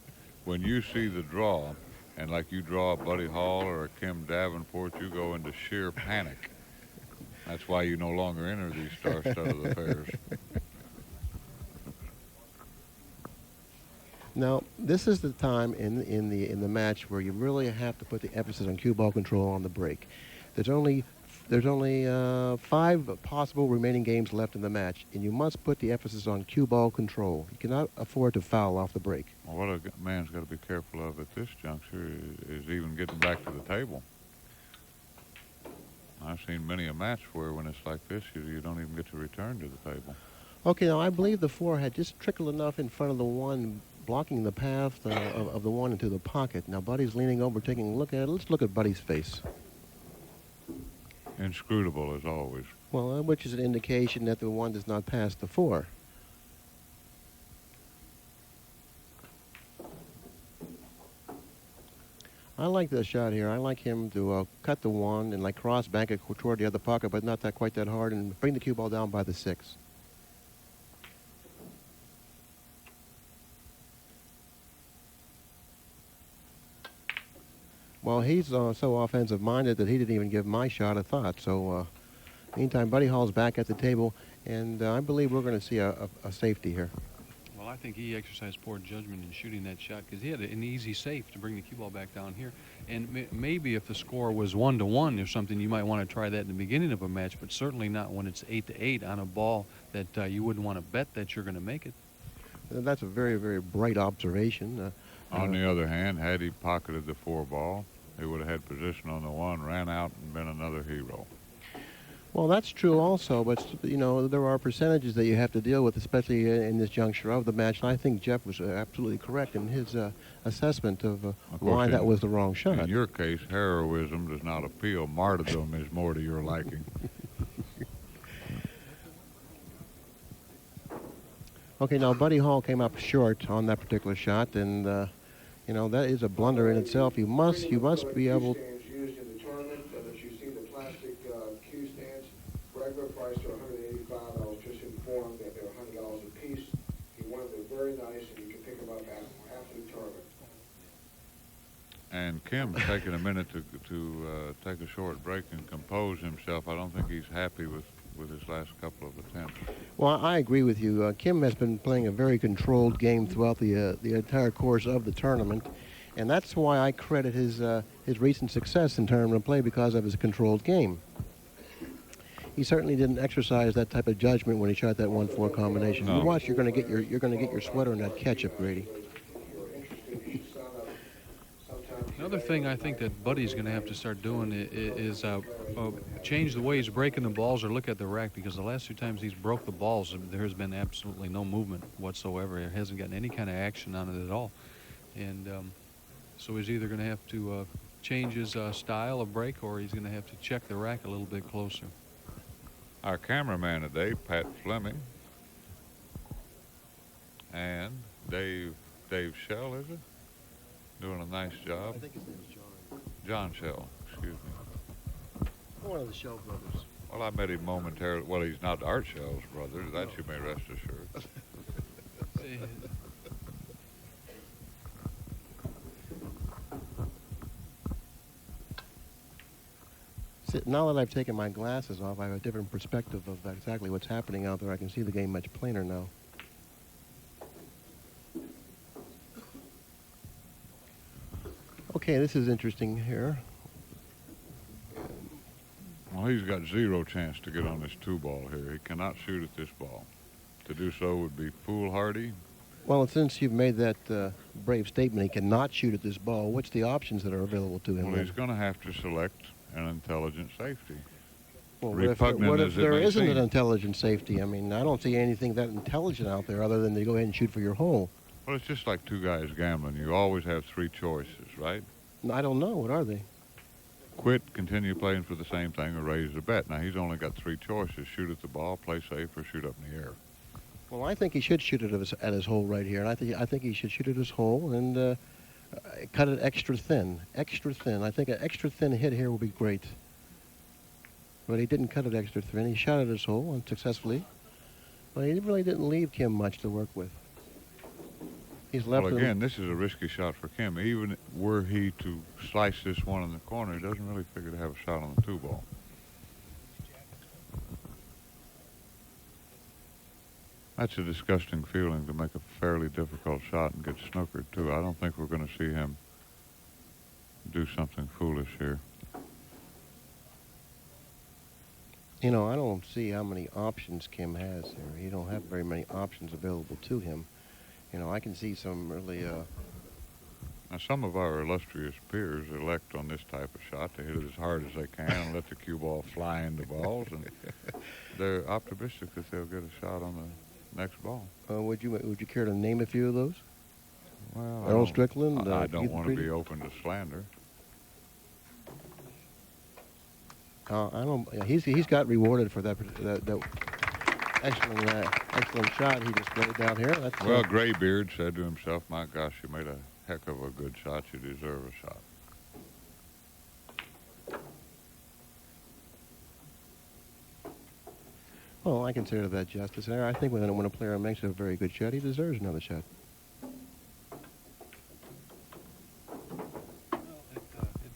When you see the draw, and like you draw a Buddy Hall or a Kim Davenport, you go into sheer panic. That's why you no longer enter these star-studded affairs. Now, this is the time in the match where you really have to put the emphasis on cue ball control on the break. There's only 5 possible remaining games left in the match, and you must put the emphasis on cue ball control. You cannot afford to foul off the break. Well, what a man's got to be careful of at this juncture is even getting back to the table. I've seen many a match where when it's like this, you don't even get to return to the table. Okay, now I believe the 4 had just trickled enough in front of the 1, blocking the path of the 1 into the pocket. Now Buddy's leaning over, taking a look at it. Let's look at Buddy's face. Inscrutable as always. Well, which is an indication that the 1 does not pass the 4. I like this shot here. I like him to cut the 1 and like cross bank it toward the other pocket, but not that quite that hard, and bring the cue ball down by the 6. Well, he's so offensive-minded that he didn't even give my shot a thought. So, meantime, Buddy Hall's back at the table, and I believe we're going to see a safety here. Well, I think he exercised poor judgment in shooting that shot because he had an easy safe to bring the cue ball back down here. And maybe if the score was 1-1 or something, you might want to try that in the beginning of a match, but certainly not when it's 8-8 on a ball that you wouldn't want to bet that you're going to make it. That's a very, very bright observation. On the other hand, had he pocketed the 4 ball, he would have had position on the 1, ran out, and been another hero. Well, that's true also, but, you know, there are percentages that you have to deal with, especially in this juncture of the match. And I think Jeff was absolutely correct in his assessment of why that was the wrong shot. In your case, heroism does not appeal. Martyrdom is more to your liking. Okay, now Buddy Hall came up short on that particular shot, and you know, that is a blunder in itself. You must be able. Stands used in the tournament, and as you see the plastic cue stands, regular price are $185. I was just informed that they're $100 a piece. If you wanted them very nice, and you can pick them up after the tournament. And Kim's taking a minute to take a short break and compose himself. I don't think he's happy with his last couple of attempts. Well, I agree with you. Kim has been playing a very controlled game throughout the entire course of the tournament, and that's why I credit his recent success in tournament play, because of his controlled game. he certainly didn't exercise that type of judgment when he shot that 1-4 combination. No. You watch, you're going to get your sweater in that ketchup, Grady. Another thing I think that Buddy's going to have to start doing is change the way he's breaking the balls or look at the rack, because the last 2 times he's broke the balls, there has been absolutely no movement whatsoever. It hasn't gotten any kind of action on it at all. And so he's either going to have to change his style of break, or he's going to have to check the rack a little bit closer. Our cameraman today, Pat Fleming, and Dave Shell, is it? Doing a nice job. I think his name is John. John Shell, excuse me. One of the Shell brothers. Well, I met him momentarily. Well, he's not Art Shell's brother. That you may rest assured. Now that I've taken my glasses off, I have a different perspective of exactly what's happening out there. I can see the game much plainer now. Okay, this is interesting here. Well, he's got 0 chance to get on this 2-ball here. He cannot shoot at this ball. To do so would be foolhardy. Well, since you've made that brave statement, he cannot shoot at this ball, what's the options that are available to him? Well, he's going to have to select an intelligent safety. Well, Repugnant what as if it there may isn't an seem. intelligent safety? I mean, I don't see anything that intelligent out there other than to go ahead and shoot for your hole. Well, it's just like 2 guys gambling. You always have 3 choices, right? I don't know. What are they? Quit, continue playing for the same thing, or raise the bet. Now, he's only got 3 choices. Shoot at the ball, play safe, or shoot up in the air. Well, I think he should shoot it at his hole right here, and I think he should shoot at his hole and cut it extra thin. Extra thin. I think an extra thin hit here will be great. But he didn't cut it extra thin. He shot at his hole unsuccessfully. But he really didn't leave Kim much to work with. He's left Well, him. again, this is a risky shot for Kim. Even were he to slice this one in the corner, he doesn't really figure to have a shot on the 2-ball. That's a disgusting feeling, to make a fairly difficult shot and get snookered, too. I don't think we're going to see him do something foolish here. You know, I don't see how many options Kim has here. He don't have very many options available to him. You know, I can see some really... Now, some of our illustrious peers elect on this type of shot to hit it as hard as they can and let the cue ball fly into balls, and they're optimistic that they'll get a shot on the next ball. would you care to name a few of those? Well, Earl Strickland? I don't Keith want to Grady? be open to slander. I don't. He's got rewarded for that excellent shot he displayed down here. That's, Well, Graybeard said to himself, "My gosh, you made a heck of a good shot. You deserve a shot." Well, I consider that justice. And I think when a player makes a very good shot, he deserves another shot.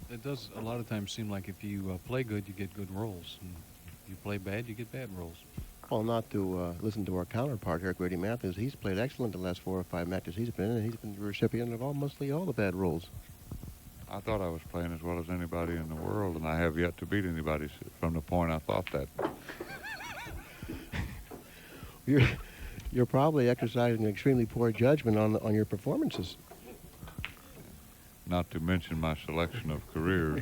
It does a lot of times seem like if you play good, you get good rolls. And if you play bad, you get bad rolls. Well, not to listen to our counterpart here, Grady Mathews. He's played excellent the last 4 or 5 matches he's been in, and he's been the recipient of mostly all the bad rolls. I thought I was playing as well as anybody in the world, and I have yet to beat anybody from the point I thought that. You're probably exercising extremely poor judgment on your performances. Not to mention my selection of careers.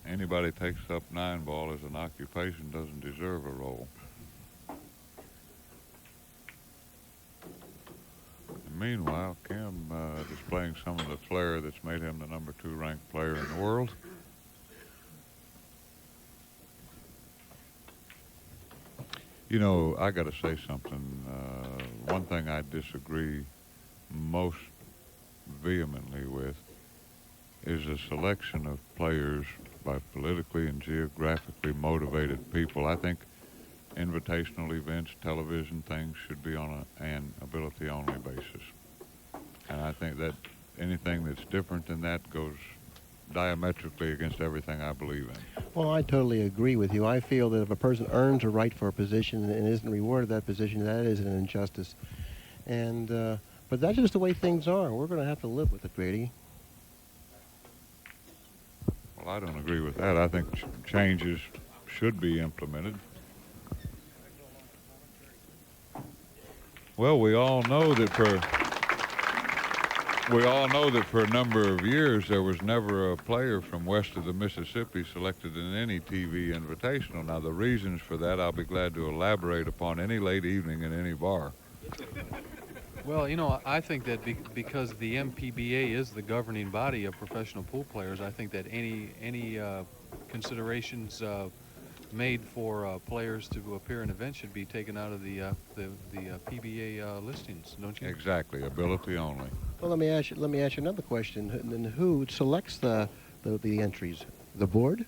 Anybody takes up 9-ball as an occupation doesn't deserve a roll. And meanwhile, Kim displaying some of the flair that's made him the #2 ranked player in the world. You know, I got to say something. One thing I disagree most vehemently with is a selection of players by politically and geographically motivated people. I think invitational events, television things should be on an ability-only basis. And I think that anything that's different than that goes diametrically against everything I believe in. Well, I totally agree with you. I feel that if a person earns a right for a position and isn't rewarded that position, that is an injustice. And but that's just the way things are. We're going to have to live with it, Grady. Well, I don't agree with that. I think changes should be implemented. Well, we all know that for a number of years there was never a player from west of the Mississippi selected in any TV invitational. Now, the reasons for that I'll be glad to elaborate upon any late evening in any bar. Well, you know, I think that because the MPBA is the governing body of professional pool players, I think that any considerations made for players to appear in events should be taken out of the PBA listings, don't you? Exactly, ability only. Well, let me ask you another question. Then who selects the entries? The board?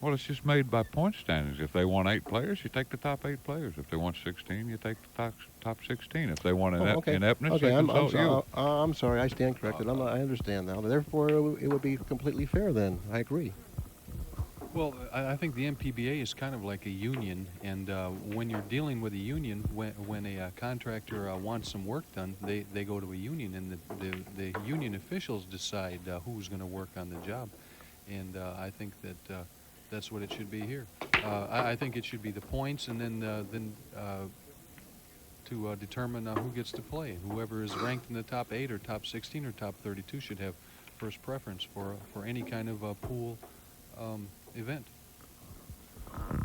Well, it's just made by point standings. If they want 8 players, you take the top 8 players. If they want 16, you take the top 16. If they want ineptness, they consult you. I'm sorry, I stand corrected. I understand now. Therefore, it would be completely fair then. I agree. Well, I think the MPBA is kind of like a union, and when you're dealing with a union, when a contractor wants some work done, they go to a union, and the union officials decide who's going to work on the job. And I think that that's what it should be here. I think it should be the points, and then to determine who gets to play. Whoever is ranked in the top 8 or top 16 or top 32 should have first preference for any kind of pool event.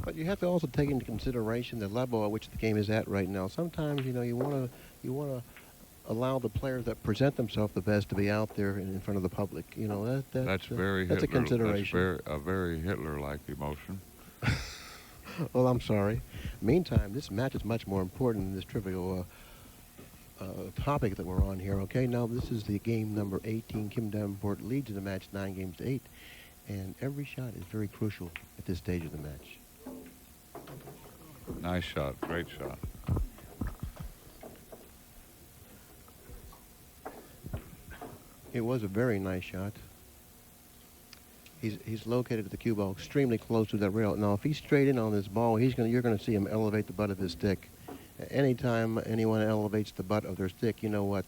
But you have to also take into consideration the level at which the game is at right now. Sometimes, you know, you want to allow the players that present themselves the best to be out there in front of the public. You know, That's very that's Hitler. a consideration. That's a very Hitler-like emotion. Well, I'm sorry. Meantime, this match is much more important than this trivial topic that we're on here. Okay, now this is the game number 18. Kim Davenport leads in the match 9-8, and every shot is very crucial at this stage of the match. Nice shot, great shot. It was a very nice shot. He's located at the cue ball extremely close to that rail. Now, if he's straight in on this ball, you're going to see him elevate the butt of his stick. Anytime anyone elevates the butt of their stick, you know what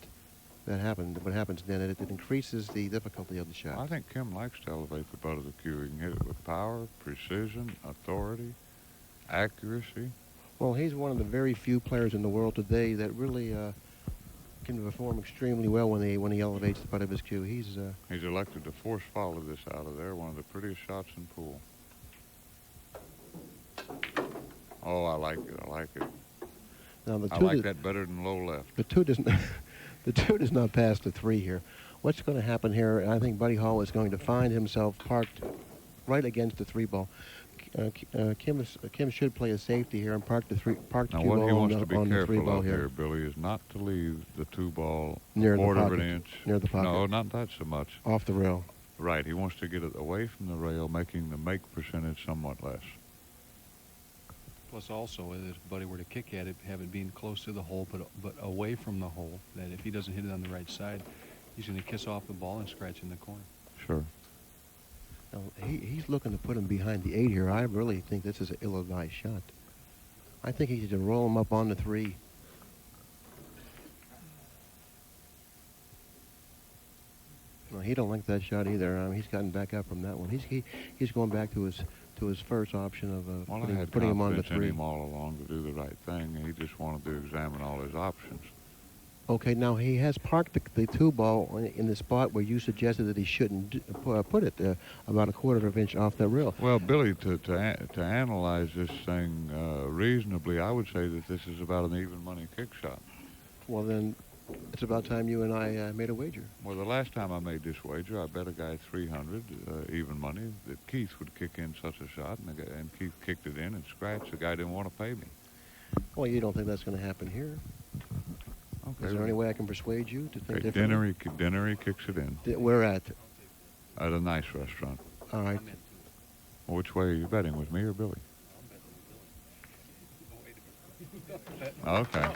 happens then? It increases the difficulty of the shot. I think Kim likes to elevate the butt of the cue. He can hit it with power, precision, authority, accuracy. Well, he's one of the very few players in the world today that really can perform extremely well when he elevates the butt of his cue. He's elected to force follow this out of there. One of the prettiest shots in pool. Oh, I like it. Now I like that better than low left. The two does not pass the 3 here. What's going to happen here? I think Buddy Hall is going to find himself parked right against the 3 ball. Kim should play a safety here and park the cue ball on the 3 ball here. Now, what he wants to be careful of here, Billy, is not to leave the 2 ball near quarter the of pocket, an inch. near the pocket. No, not that so much. Off the rail. Right. He wants to get it away from the rail, making the make percentage somewhat less. Plus, also, if Buddy were to kick at it, have it being close to the hole, but away from the hole, that if he doesn't hit it on the right side, he's going to kiss off the ball and scratch in the corner. Sure. Now, he's looking to put him behind the 8 here. I really think this is an ill-advised shot. I think he should roll him up on the 3. No, he don't like that shot either. He's gotten back up from that one. He's going back to his first option of putting him on the 3. I had confidence in him all along to do the right thing, and he just wanted to examine all his options. Okay, now he has parked the 2 ball in the spot where you suggested that he shouldn't put it, about a quarter of an inch off the rail. Well, Billy, to analyze this thing reasonably, I would say that this is about an even money kick shot. Well, then it's about time you and I made a wager. Well, the last time I made this wager, I bet a guy 300 even money that Keith would kick in such a shot, and Keith kicked it in and scratched. The guy didn't want to pay me. Well, you don't think that's going to happen here? Okay. Is there any way I can persuade you to think differently? Dinnery kicks it in. Where at? At a nice restaurant. All right. Well, which way are you betting, with me or Billy? Okay.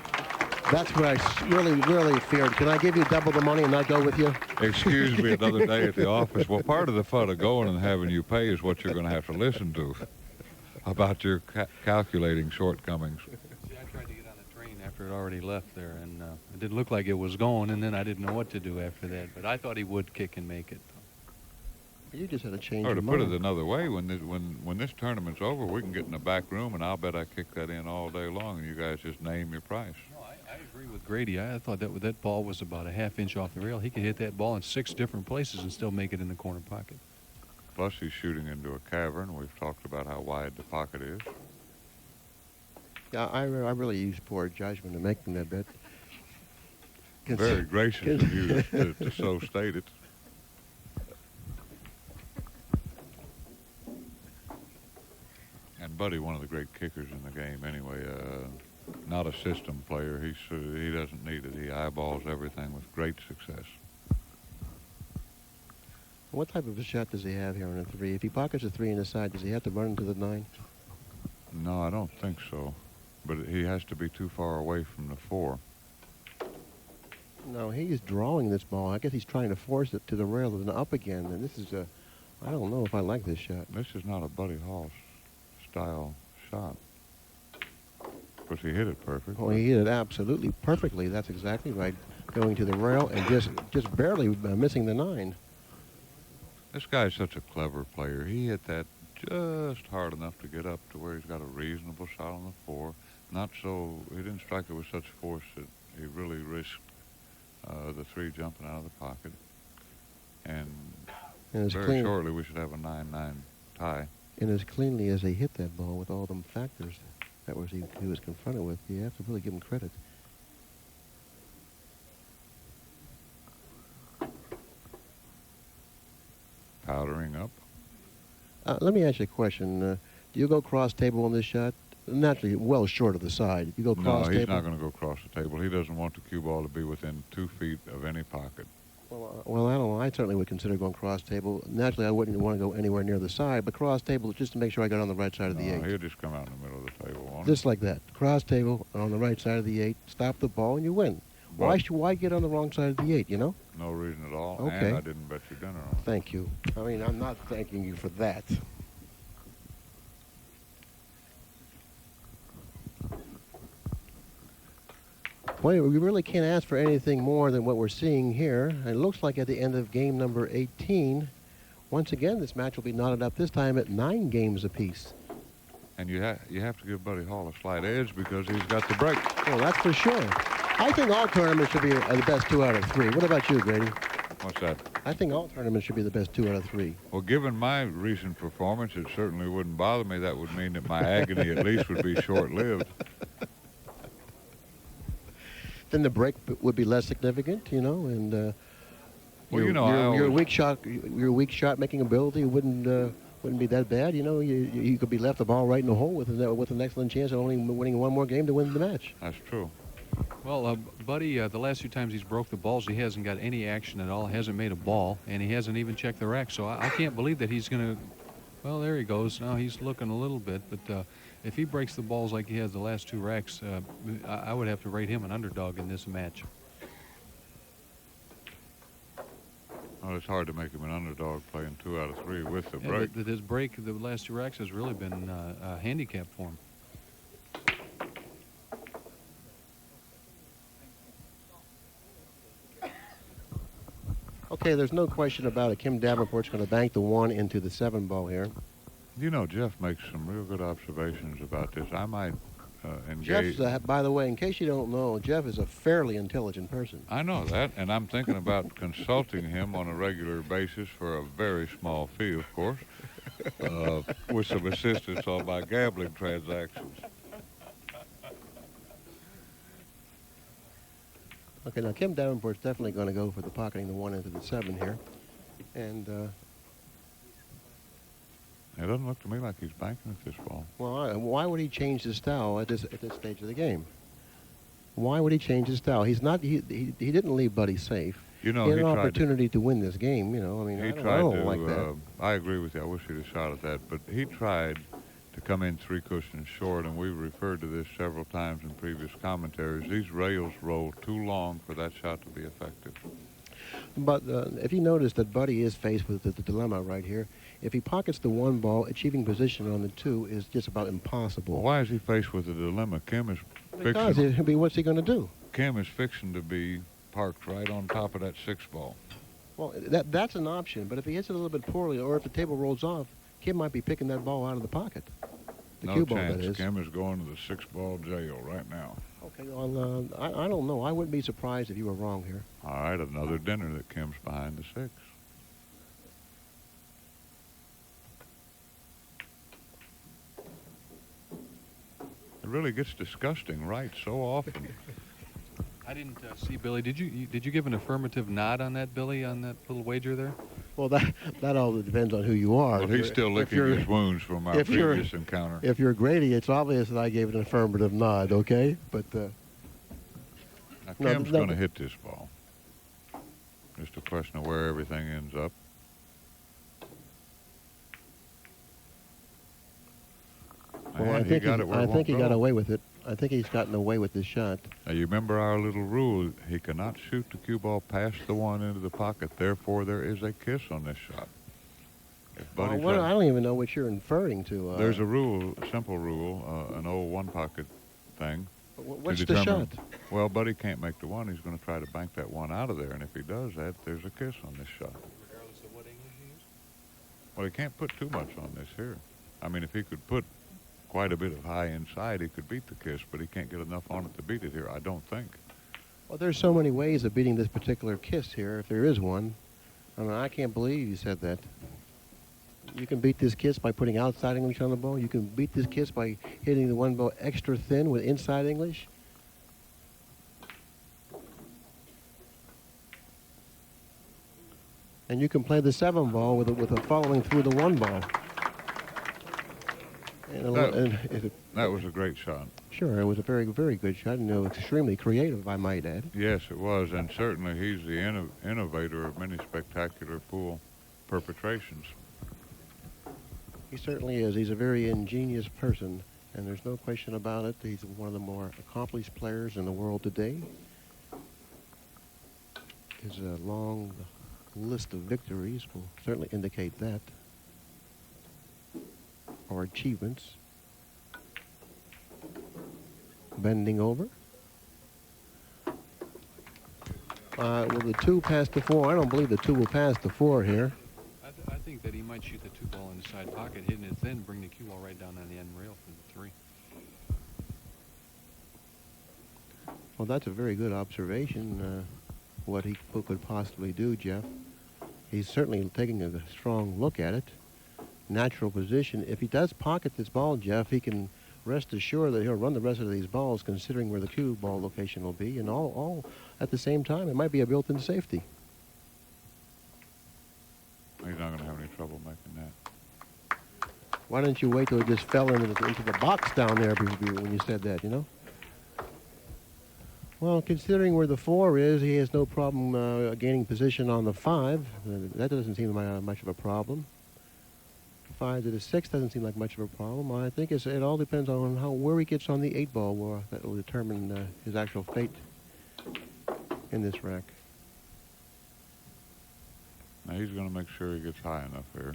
That's what I really feared. Can I give you double the money and not go with you? Excuse me another day at the office. Well, part of the fun of going and having you pay is what you're going to have to listen to about your calculating shortcomings. See, I tried to get on the train after it already left there, and it didn't look like it was going, and then I didn't know what to do after that. But I thought he would kick and make it. You just had to change Or your to put it mind. another way, when this tournament's over, we can get in the back room, and I'll bet I kick that in all day long, and you guys just name your price. No, I agree with Grady. I thought that ball was about a half-inch off the rail. He could hit that ball in 6 different places and still make it in the corner pocket. Plus, he's shooting into a cavern. We've talked about how wide the pocket is. Yeah, I really used poor judgment in making that bet. Very gracious of you to so state it. And Buddy, one of the great kickers in the game anyway, not a system player. He doesn't need it. He eyeballs everything with great success. What type of a shot does he have here on a 3? If he pockets a 3 in the side, does he have to run into the 9? No, I don't think so. But he has to be too far away from the 4. No, he is drawing this ball. I guess he's trying to force it to the rail and up again. And this is I don't know if I like this shot. This is not a Buddy Hall style shot. Of course, he hit it perfect. Oh, he hit it absolutely perfectly. That's exactly right. Going to the rail and just barely missing the 9. This guy's such a clever player. He hit that just hard enough to get up to where he's got a reasonable shot on the 4. Not so, he didn't strike it with such force that he really risked the 3 jumping out of the pocket. And And very shortly we should have a 9-9 tie. And as cleanly as he hit that ball with all them factors that he was confronted with, you have to really give him credit. Powdering up. Let me ask you a question. Do you go cross table on this shot? Naturally, well short of the side. You go cross table? No, he's not going to go cross the table. He doesn't want the cue ball to be within 2 feet of any pocket. Well, I don't know. I certainly would consider going cross table. Naturally, I wouldn't want to go anywhere near the side, but cross table just to make sure I got on the right side of the 8. He'll just come out in the middle of the table, won't he? Just like that. Cross table on the right side of the 8, stop the ball, and you win. Why get on the wrong side of the 8, you know? No reason at all. Okay. And I didn't bet your dinner on it. Thank you. I mean, I'm not thanking you for that. Boy, we really can't ask for anything more than what we're seeing here. It looks like at the end of game number 18, once again, this match will be knotted up this time at 9 games apiece. And you have to give Buddy Hall a slight edge because he's got the break. Well, that's for sure. I think all tournaments should be the best 2 out of 3. What about you, Grady? What's that? I think all tournaments should be the best 2 out of 3. Well, given my recent performance, it certainly wouldn't bother me. That would mean that my agony at least would be short-lived. Then the break would be less significant, you know, and Well, you know, your weak shot making ability wouldn't be that bad. You know, you could be left the ball right in the hole with an excellent chance of only winning 1 more game to win the match. That's true. Well, Buddy, the last 2 times he's broke the balls, he hasn't got any action at all, hasn't made a ball, and he hasn't even checked the rack. So I can't believe that he's going to, well, there he goes. Now he's looking a little bit, but if he breaks the balls like he has the last 2 racks, I would have to rate him an underdog in this match. Well, it's hard to make him an underdog playing 2 out of 3 with the Yeah, break. but his break, the last 2 racks, has really been a handicap for him. Okay, there's no question about it. Kim Davenport's going to bank the 1 into the 7 ball here. You know, Jeff makes some real good observations about this. I might engage. Jeff's, by the way, in case you don't know, Jeff is a fairly intelligent person. I know that, and I'm thinking about consulting him on a regular basis for a very small fee, of course, with some assistance on my gambling transactions. Okay, now Kim Davenport's definitely going to go for the pocketing the 1 into the 7 here. And, It doesn't look to me like he's banking with this ball. well, why would he change his style at this stage of the game? Why would he change his style? He's not. He didn't leave Buddy safe. You know, he had he an tried opportunity to win this game. You know, I mean, He I tried don't to. like that. I agree with you. I wish he'd have shot at that, but he tried to come in 3 cushions short, and we've referred to this several times in previous commentaries. These rails roll too long for that shot to be effective. But if you notice that Buddy is faced with the dilemma right here, if he pockets the 1 ball, achieving position on the 2 is just about impossible. Well, why is he faced with a dilemma? Because what's he going to do? Kim is fixing to be parked right on top of that 6 ball. Well, that's an option, but if he hits it a little bit poorly, or if the table rolls off, Kim might be picking that ball out of the pocket. The No cue ball, chance. that is. Kim is going to the 6-ball jail right now. Okay, well, I don't know. I wouldn't be surprised if you were wrong here. All right, another dinner that Kim's behind the 6. It really gets disgusting right so often. I didn't see Billy. Did you give an affirmative nod on that, Billy, on that little wager there? Well, that all depends on who you are. Well, he's still licking his wounds from our previous encounter. If you're Grady, it's obvious that I gave it an affirmative nod, okay? But Now, no, Kim's going to hit this ball. Just a question of where everything ends up. well, I And think he got it where it I think he won't got go. away with it. I think he's gotten away with this shot. Now, you remember our little rule, he cannot shoot the cue ball past the 1 into the pocket. Therefore, there is a kiss on this shot. If Buddy I don't even know what you're inferring to. there's a rule, a simple rule, an old 1-pocket thing. What's to the determine, shot? Well, Buddy can't make the 1. He's going to try to bank that 1 out of there. And if he does that, there's a kiss on this shot. Regardless of what English he used? Well, he can't put too much on this here. I mean, if he could put quite a bit of high inside, he could beat the kiss, but he can't get enough on it to beat it here, I don't think. Well, there's so many ways of beating this particular kiss here, if there is one. I mean, I can't believe you said that. You can beat this kiss by putting outside English on the ball. You can beat this kiss by hitting the 1 ball extra thin with inside English. And you can play the 7 ball with a following through the 1 ball. That was a great shot. Sure, it was a very, very good shot, and extremely creative, I might add. Yes, it was, and certainly he's the innovator of many spectacular pool perpetrations. He certainly is. He's a very ingenious person, and there's no question about it. He's one of the more accomplished players in the world today. His long list of victories will certainly indicate that, or achievements. Bending over. Will the 2 pass the 4? I don't believe the 2 will pass the 4 here. I think that he might shoot the 2 ball in the side pocket, hitting it thin, bring the cue ball right down on the end rail for the 3. Well, that's a very good observation, what he could possibly do, Jeff. He's certainly taking a strong look at it. Natural position. If he does pocket this ball, Jeff, he can rest assured that he'll run the rest of these balls considering where the cue ball location will be, and all at the same time. It might be a built-in safety. He's not going to have any trouble making that. Why didn't you wait till it just fell into the box down there when you said that, you know? Well, considering where the 4 is, he has no problem gaining position on the 5. That doesn't seem much of a problem. 5 to the 6 doesn't seem like much of a problem. I think it all depends on where he gets on the 8 ball. That will determine his actual fate in this rack. Now he's going to make sure he gets high enough here.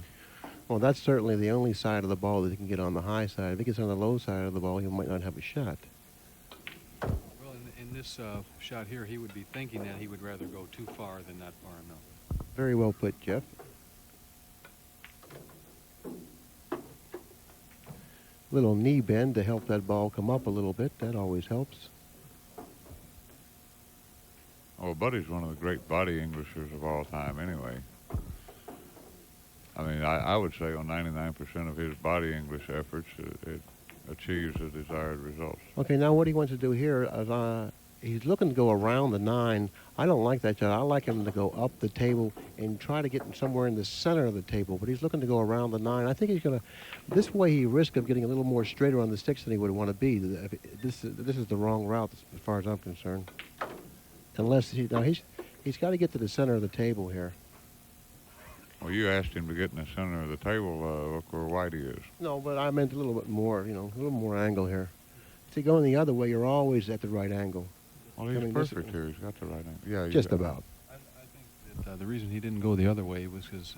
Well, that's certainly the only side of the ball that he can get on the high side. If he gets on the low side of the ball, he might not have a shot. Well, in this shot here, he would be thinking that he would rather go too far than not far enough. Very well put, Jeff. Little knee bend to help that ball come up a little bit. That always helps. Oh, Buddy's one of the great body Englishers of all time anyway. I mean, I would say on 99% of his body English efforts, it achieves the desired results. Okay, now what he wants to do here is he's looking to go around the 9. I don't like that shot. I like him to go up the table and try to get somewhere in the center of the table, but he's looking to go around the 9. I think he's going to, this way he risks of getting a little more straighter on the 6 than he would want to be. This is the wrong route as far as I'm concerned. Unless he's got to get to the center of the table here. Well, you asked him to get in the center of the table. Look where Whitey is. No, but I meant a little bit more, a little more angle here. See, going the other way, you're always at the right angle. Well, he's perfect here. He's got the right angle. Yeah, just about. I think that the reason he didn't go the other way was because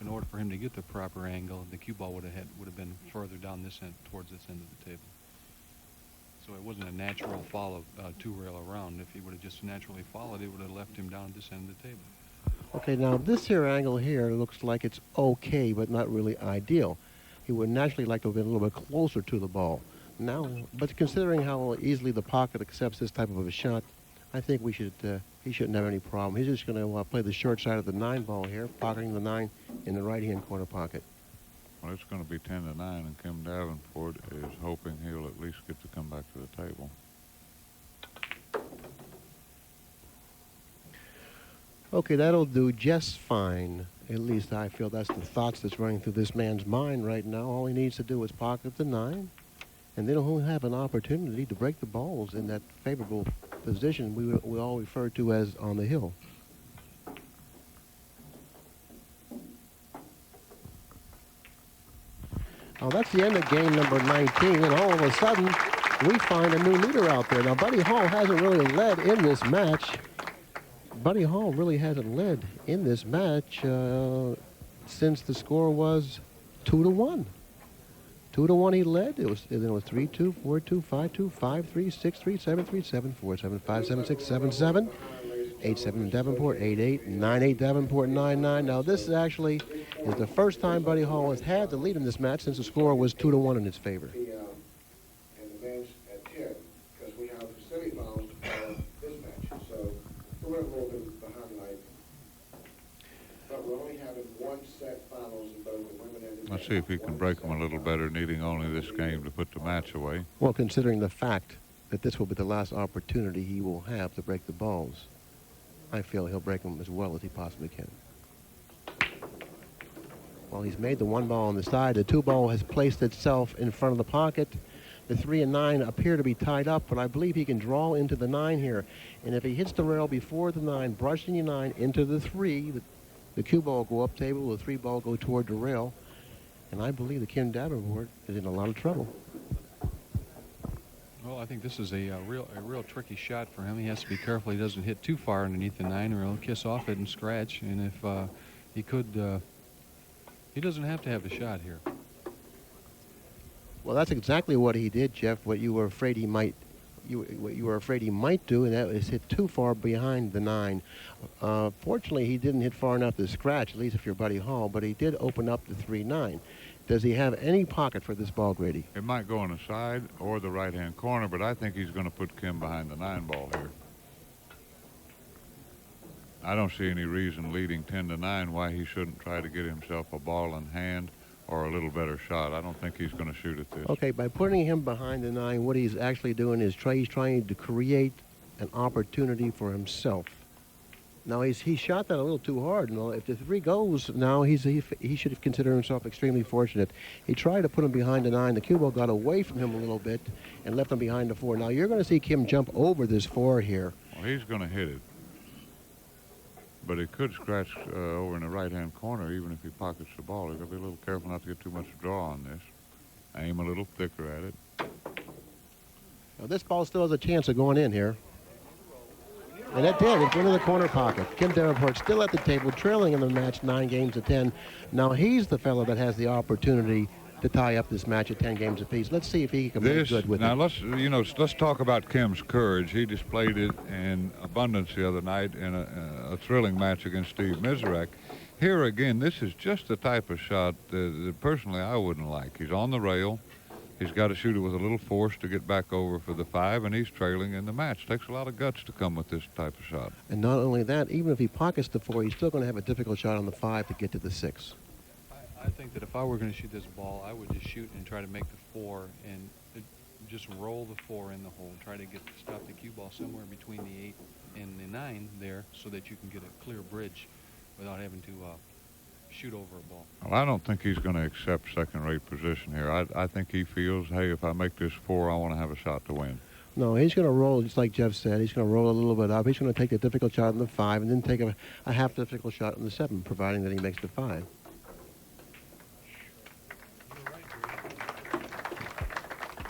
in order for him to get the proper angle, the cue ball would have been further down this end, towards this end of the table. So it wasn't a natural follow 2 rail around. If he would have just naturally followed, it would have left him down at this end of the table. Okay, now this here angle here looks like it's okay, but not really ideal. He would naturally like to have been a little bit closer to the ball. Now, but considering how easily the pocket accepts this type of a shot, I think he shouldn't have any problem. He's just going to play the short side of the 9 ball here, pocketing the 9 in the right-hand corner pocket. Well, it's going to be 10-9, and Kim Davenport is hoping he'll at least get to come back to the table. Okay, that'll do just fine. At least I feel that's the thoughts that's running through this man's mind right now. All he needs to do is pocket the 9, and then he'll have an opportunity to break the balls in that favorable position we all refer to as on the hill. Now that's the end of game number 19, and all of a sudden we find a new leader out there. Now Buddy Hall hasn't really led in this match. Buddy Hall really hasn't led in this match since the score was 2-1. 2-1 he led. It was 3-2, 4-2, 5-2, 5-3, 6-3, 7-3, 7-4, 7-5, 7-6, 7-7, 8-7 Davenport, 8-8, 9-8 Davenport, 9-9. Now this actually is the first time Buddy Hall has had the lead in this match since the score was 2-1 in his favor. And the men's at 10, because we have the semifinals for this match. So we're a little bit behind tonight. But we're only having one set finals in both the women and the men. Let's see if he can break them a little better, needing only this game to put the match away. Well, considering the fact that this will be the last opportunity he will have to break the balls, I feel he'll break them as well as he possibly can. Well, he's made the 1 ball on the side. The 2 ball has placed itself in front of the pocket. The 3 and 9 appear to be tied up, but I believe he can draw into the 9 here. And if he hits the rail before the 9, brushing the 9 into the 3, the cue ball will go up table, the 3 ball go toward the rail. And I believe that Kim Davenport is in a lot of trouble. Well, I think this is a real tricky shot for him. He has to be careful he doesn't hit too far underneath the 9, or he'll kiss off it and scratch. And if he could, he doesn't have to have the shot here. Well, that's exactly what he did, Jeff. What you were afraid he might, what you were afraid he might do, and that was hit too far behind the 9. Fortunately, he didn't hit far enough to scratch, at least if you're Buddy Hall, but he did open up the 3-9. Does he have any pocket for this ball, Grady? It might go on the side or the right-hand corner, but I think he's going to put Kim behind the 9 ball here. I don't see any reason leading 10-9 why he shouldn't try to get himself a ball in hand or a little better shot. I don't think he's going to shoot at this. Okay, by putting him behind the 9, what he's actually doing is he's trying to create an opportunity for himself. Now, he shot that a little too hard. And if the 3 goes, now he should consider himself extremely fortunate. He tried to put him behind the 9. The cue ball got away from him a little bit and left him behind the 4. Now, you're going to see Kim jump over this 4 here. Well, he's going to hit it. But it could scratch over in the right-hand corner, even if he pockets the ball. He's got to be a little careful not to get too much draw on this. Aim a little thicker at it. Now, this ball still has a chance of going in here. And it did. It went in the corner pocket. Kim Davenport still at the table, trailing in the match 9-10. Now he's the fellow that has the opportunity to tie up this match at 10 games apiece. Let's see if he can make good with it. Now let's talk about Kim's courage. He displayed it in abundance the other night in a thrilling match against Steve Miserak. Here again, this is just the type of shot that personally I wouldn't like. He's on the rail. He's got to shoot it with a little force to get back over for the 5, and he's trailing in the match. Takes a lot of guts to come with this type of shot. And not only that, even if he pockets the 4, he's still going to have a difficult shot on the 5 to get to the 6. I think that if I were going to shoot this ball, I would just shoot and try to make the 4 and just roll the 4 in the hole. Try to stop the cue ball somewhere between the 8 and the 9 there so that you can get a clear bridge without having to shoot over a ball. Well, I don't think he's going to accept second-rate position here. I think he feels, hey, if I make this 4, I want to have a shot to win. No, he's going to roll, just like Jeff said. He's going to roll a little bit up. He's going to take a difficult shot on the 5 and then take a half difficult shot on the 7, providing that he makes the 5.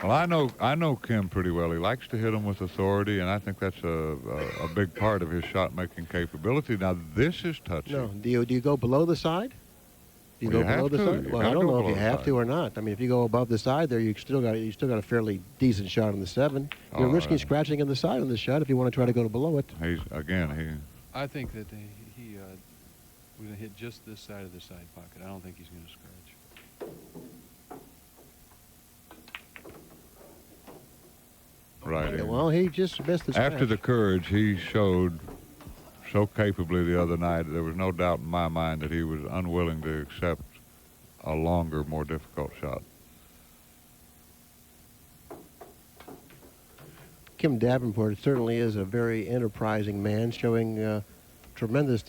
Well, I know Kim pretty well. He likes to hit him with authority, and I think that's a big part of his shot-making capability. Now, this is touchy. No, do you go below the side? Do you Well, go you below have the to. side? You Well, I gotta don't go know if below you the have side. to or not. I mean, if you go above the side there, you still got a fairly decent shot on the 7. You're risking scratching in the side on the shot if you want to try to go to below it. I think that We're going to hit just this side of the side pocket. I don't think he's going to scratch. Right. Yeah, well, he just missed the After the courage he showed so capably the other night, there was no doubt in my mind that he was unwilling to accept a longer, more difficult shot. Kim Davenport certainly is a very enterprising man, showing tremendous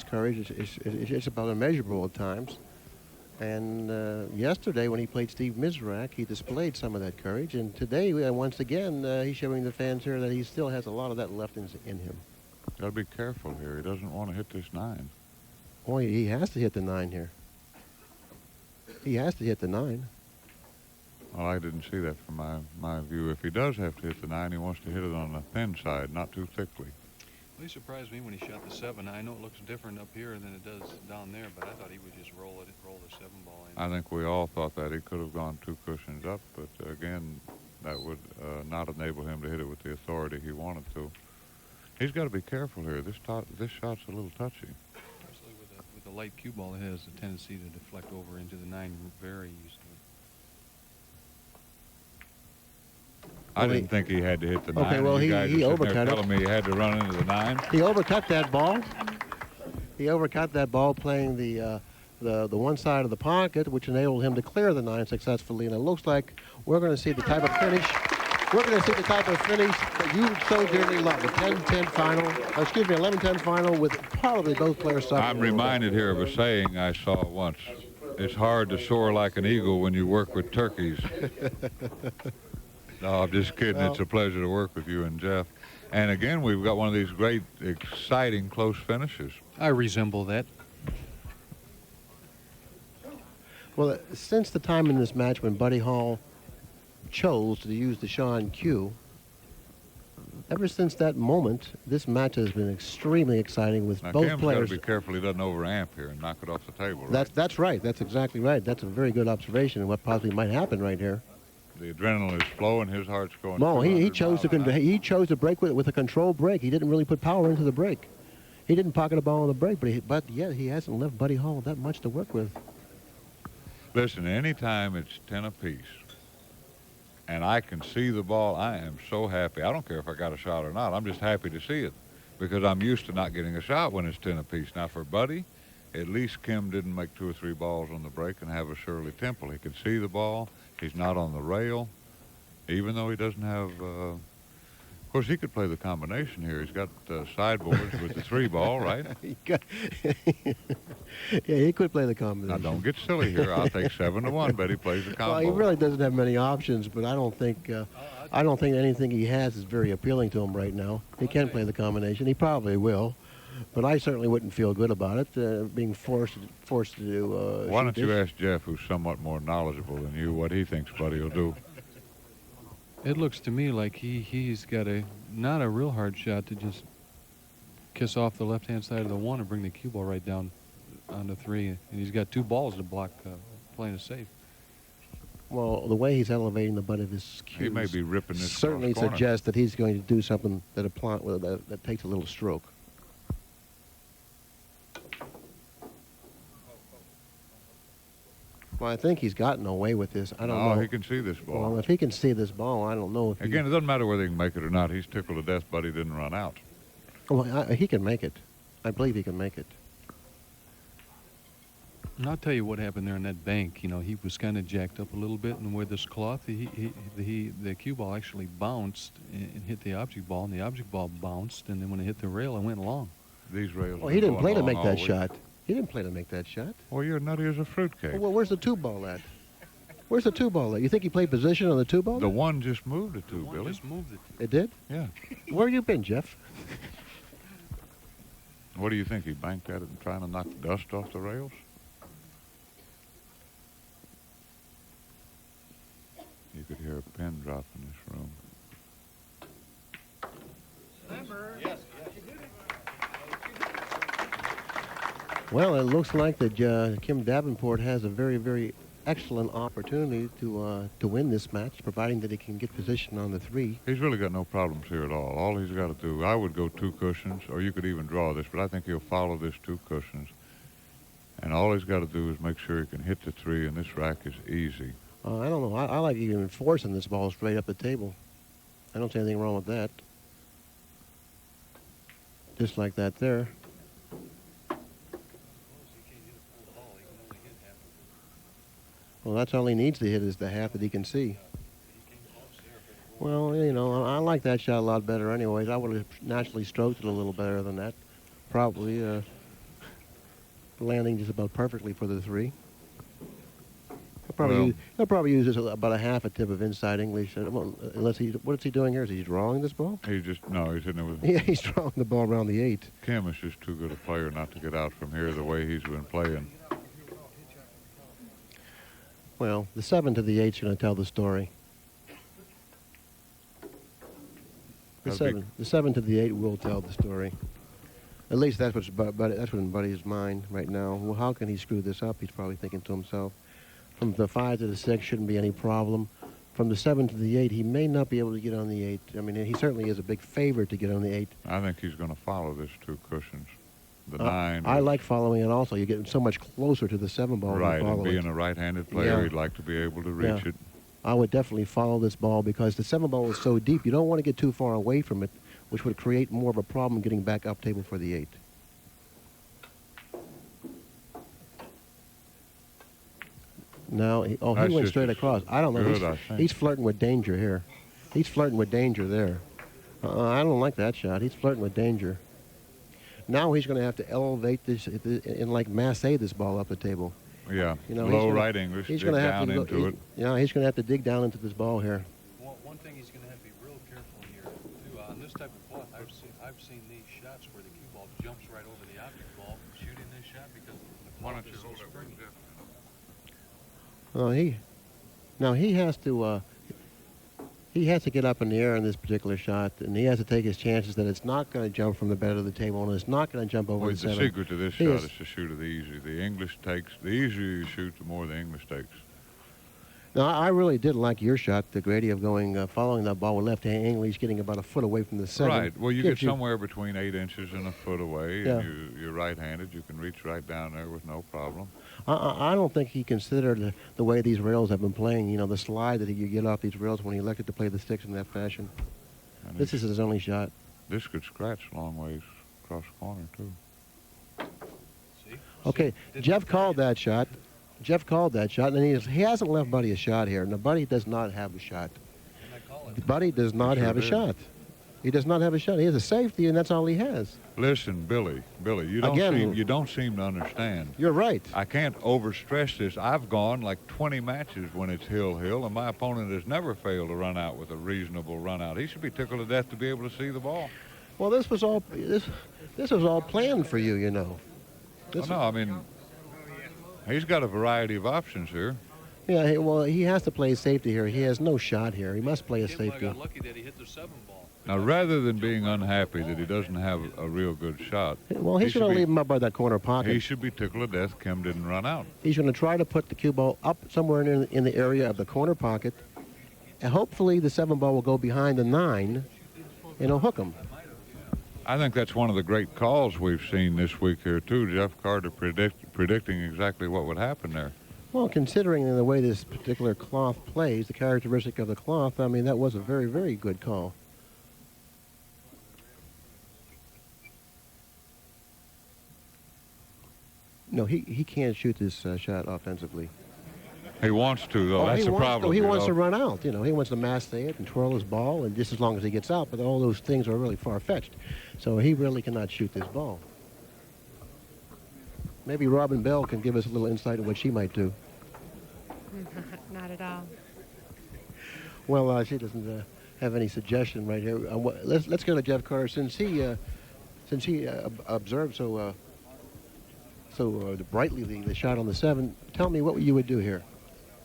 courage. It's about immeasurable at times. And yesterday, when he played Steve Mizrak, he displayed some of that courage. And today, once again, he's showing the fans here that he still has a lot of that left in him. Got to be careful here. He doesn't want to hit this 9. Boy, he has to hit the 9 here. He has to hit the 9. Well, I didn't see that from my view. If he does have to hit the 9, he wants to hit it on the thin side, not too thickly. Well, he surprised me when he shot the 7. I know it looks different up here than it does down there, but I thought he would just roll the 7 ball in. I think we all thought that. He could have gone 2 cushions up, but again, that would not enable him to hit it with the authority he wanted to. He's got to be careful here. This shot's a little touchy. Especially with a light cue ball, it has a tendency to deflect over into the 9 very easily. I didn't think he had to hit the 9. Okay, well, you guys he are sitting there overcut it. telling me he had to run into the 9. He overcut that ball. He overcut that ball playing the one side of the pocket, which enabled him to clear the 9 successfully. And it looks like we're going to see the type of finish. We're going to see the type of finish that you so dearly love. A 10-10 final, 11-10 final with probably both players suffering. I'm reminded here of a saying I saw once. It's hard to soar like an eagle when you work with turkeys. No, I'm just kidding. Well, it's a pleasure to work with you and Jeff. And again, we've got one of these great, exciting, close finishes. I resemble that. Well, since the time in this match when Buddy Hall chose to use the Sean cue, ever since that moment, this match has been extremely exciting with now, both Kim's players. Got to be careful he doesn't overamp here and knock it off the table. Right? That's right. That's exactly right. That's a very good observation of what possibly might happen right here. The adrenaline is flowing. His heart's going. No, he chose to break with a controlled break. He didn't really put power into the break. He didn't pocket a ball on the break, but yet he hasn't left Buddy Hall that much to work with. Listen, anytime it's 10 apiece, and I can see the ball, I am so happy. I don't care if I got a shot or not. I'm just happy to see it because I'm used to not getting a shot when it's 10 apiece. Now for Buddy, at least Kim didn't make 2 or 3 balls on the break and have a Shirley Temple. He could see the ball. He's not on the rail, even though he doesn't have. Of course, he could play the combination here. He's got sideboards with the 3 ball, right? Yeah, he could play the combination. Now, don't get silly here. I'll take 7-1. Bet he plays the combo. Well, he really doesn't have many options, but I don't think anything he has is very appealing to him right now. He can play the combination. He probably will. But I certainly wouldn't feel good about it, being forced to do. Why don't you ask Jeff, who's somewhat more knowledgeable than you, what he thinks Buddy will do? It looks to me like he's got not a real hard shot to just kiss off the left-hand side of the 1 and bring the cue ball right down onto 3. And he's got 2 balls to block playing it safe. Well, the way he's elevating the butt of his cues He may be ripping this certainly cross corner. suggests that he's going to do something that takes a little stroke. Well, I think he's gotten away with this. I don't know. Oh, he can see this ball. Well, if he can see this ball, I don't know if Again, it doesn't matter whether he can make it or not. He's tickled to death, Buddy didn't run out. Well, he can make it. I believe he can make it. And I'll tell you what happened there in that bank. You know, he was kind of jacked up a little bit, and with this cloth, the cue ball actually bounced and hit the object ball, and the object ball bounced, and then when it hit the rail, it went long. These rails. Well, he didn't play to make that week. shot. He didn't play to make that shot. Well, you're nutty as a fruitcake. Well, where's the 2 ball at? Where's the 2 ball at? You think he played position on the 2 ball? The 1 just moved it to, Billy. Just moved it. It did? Yeah. Where you been, Jeff? What do you think? He banked at it and trying to knock the dust off the rails? You could hear a pin drop in this room. Well, it looks like that Kim Davenport has a very, very excellent opportunity to win this match, providing that he can get position on the 3. He's really got no problems here at all. All he's got to do, I would go 2 cushions, or you could even draw this, but I think he'll follow this 2 cushions And all he's got to do is make sure he can hit the 3, and this rack is easy. I don't know. I like even forcing this ball straight up the table. I don't see anything wrong with that. Just like that there. Well, that's all he needs to hit is the half that he can see. Well, you know, I like that shot a lot better anyways. I would have naturally stroked it a little better than that. Probably landing just about perfectly for the 3. He'll probably use this about a half a tip of inside English. Unless what's he doing here? Is he drawing this ball? He's hitting it with... Yeah, he's drawing the ball around the 8. Kim is just too good a player not to get out from here the way he's been playing. Well, the 7 to the 8's going to tell the story. The 7 to the 8 will tell the story. At least that's what's in Buddy's mind right now. Well, how can he screw this up? He's probably thinking to himself. From the 5 to the 6 shouldn't be any problem. From the 7 to the 8, he may not be able to get on the 8. I mean, he certainly is a big favorite to get on the 8. I think he's going to follow this 2 cushions. The 9. I like following it also. You're getting so much closer to the 7 ball. Right, and being a right-handed player, he'd like to be able to reach it. I would definitely follow this ball because the 7 ball is so deep. You don't want to get too far away from it, which would create more of a problem getting back up table for the 8. Now, he went straight across. I don't know. He's flirting with danger here. He's flirting with danger there. I don't like that shot. He's flirting with danger. Now he's going to have to elevate this and like massé this ball up the table. Yeah, you know, low right English, dig down into it. Yeah, he's going to have to dig down into this ball here. Well, one thing he's going to have to be real careful here, too. On this type of cloth, I've seen these shots where the cue ball jumps right over the object ball shooting this shot because the cloth is so springy. Well, he has to get up in the air in this particular shot, and he has to take his chances that it's not going to jump from the bed of the table, and it's not going to jump over the 7. The secret to this shot is to shoot it easy. The easier you shoot, the more the English takes. Now, I really did like your shot, the Grady, of going, following that ball with left-hand English, getting about a foot away from the 7. Right. Well, you get somewhere between 8 inches and a foot away, and you're right-handed. You can reach right down there with no problem. I don't think he considered the way these rails have been playing, you know, the slide that you get off these rails when he elected to play the sticks in that fashion. And this is his only shot. This could scratch long ways across the corner, too. See? Okay, Jeff called that shot. And he hasn't left Buddy a shot here. Now, Buddy does not have a shot. Buddy does not have a shot. He does not have a shot. He has a safety, and that's all he has. Listen, Billy, you don't seem to understand. You're right. I can't overstress this. I've gone like 20 matches when it's hill, and my opponent has never failed to run out with a reasonable run out. He should be tickled to death to be able to see the ball. Well, this was all planned for you, you know. No, I mean, he's got a variety of options here. Yeah, he has to play safety here. He has no shot here. He must play a safety. Got lucky that he hit the 7 ball. Now, rather than being unhappy that he doesn't have a real good shot... Well, he's going to leave him up by that corner pocket. He should be tickled to death Kim didn't run out. He's going to try to put the cue ball up somewhere in the area of the corner pocket. And hopefully the 7 ball will go behind the 9, and he'll hook him. I think that's one of the great calls we've seen this week here, too. Jeff Carter predicting exactly what would happen there. Well, considering the way this particular cloth plays, the characteristic of the cloth, I mean, that was a very, very good call. No, he can't shoot this shot offensively. He wants to, though. That's the problem. He wants to run out. You know, he wants to massay it and twirl his ball, and just as long as he gets out. But all those things are really far-fetched. So he really cannot shoot this ball. Maybe Robin Bell can give us a little insight on what she might do. Not at all. Well, she doesn't have any right here. Let's go to Jeff Carter. Since he observed so brightly the shot on the 7, tell me what you would do here.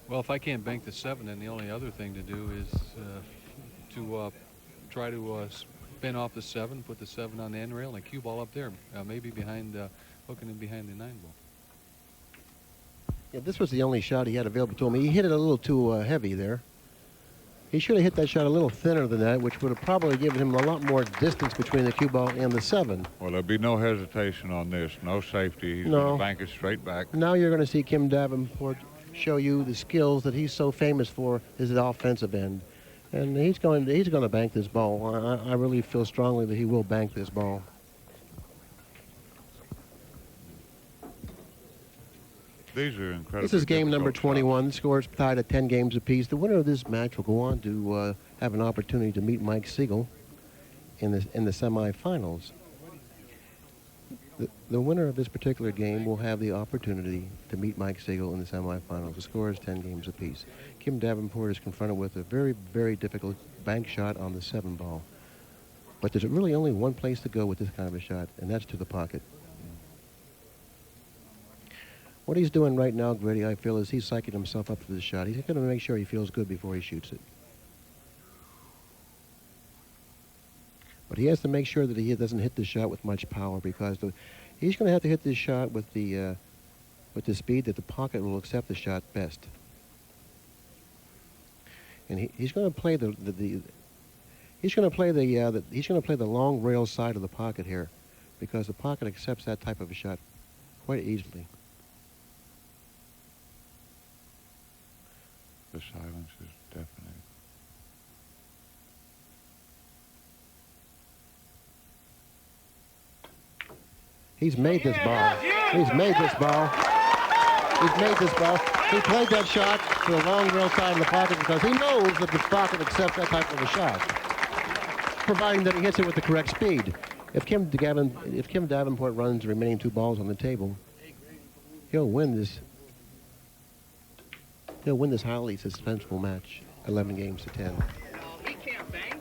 Well, if I can't bank the 7, then the only other thing to do is to try to spin off the 7, put the 7 on the end rail, and a cue ball up there, maybe behind, hooking it behind the 9 ball. Yeah, this was the only shot he had available to him. He hit it a little too heavy there. He should have hit that shot a little thinner than that, which would have probably given him a lot more distance between the cue ball and the 7. Well, there'll be no hesitation on this. No safety. He's No. going to bank it straight back. Now you're going to see Kim Davenport show you the skills that he's so famous for, his offensive end. And he's going to bank this ball. I really feel strongly that he will bank this ball. These are incredible. This is game number 21. The score is tied at 10 games apiece. The winner of this match will go on to have an opportunity to meet Mike Siegel in the semifinals. The winner of this particular game will have the opportunity to meet Mike Siegel in the semifinals. The score is 10 games apiece. Kim Davenport is confronted with a very, very difficult bank shot on the 7 ball. But there's really only one place to go with this kind of a shot, and that's to the pocket. What he's doing right now, Grady, I feel, is he's psyching himself up for this shot. He's going to make sure he feels good before he shoots it. But he has to make sure that he doesn't hit this shot with much power, because he's going to have to hit this shot with the speed that the pocket will accept the shot best. And he's going to play the long rail side of the pocket here, because the pocket accepts that type of a shot quite easily. The silence is deafening. He's made this ball. He's made this ball. He's made this ball. He played that shot to the long rail side of the pocket because he knows that the pocket accepts that type of a shot, providing that he hits it with the correct speed. If Kim Davenport runs the remaining 2 balls on the table, he'll win this. He'll win this highly suspenseful match, 11 games to 10. He can't bang.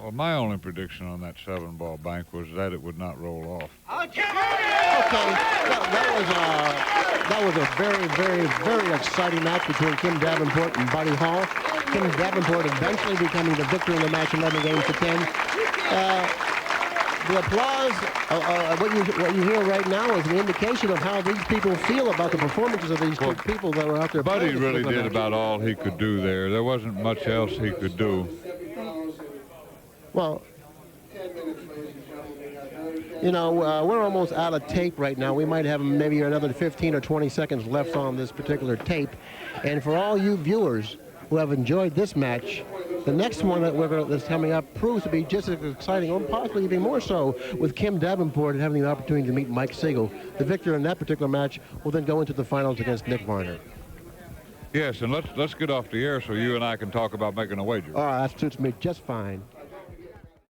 Well, my only prediction on that 7-ball bank was that it would not roll off. Okay, that was a very, very, very exciting match between Kim Davenport and Buddy Hall. Kim Davenport eventually becoming the victor in the match, 11 games to 10. The applause, what you hear right now is an indication of how these people feel about the performances of these two people that were out there. Buddy playing really this did match. about all he could do there. There wasn't much else he could do. Well, you know, we're almost out of tape right now. We might have maybe another 15 or 20 seconds left on this particular tape. And for all you viewers who have enjoyed this match, the next one that's coming up proves to be just as exciting, or possibly even more so, with Kim Davenport having the opportunity to meet Mike Siegel. The victor in that particular match will then go into the finals against Nick Varner. Yes, and let's get off the air so you and I can talk about making a wager. All right, that suits me just fine.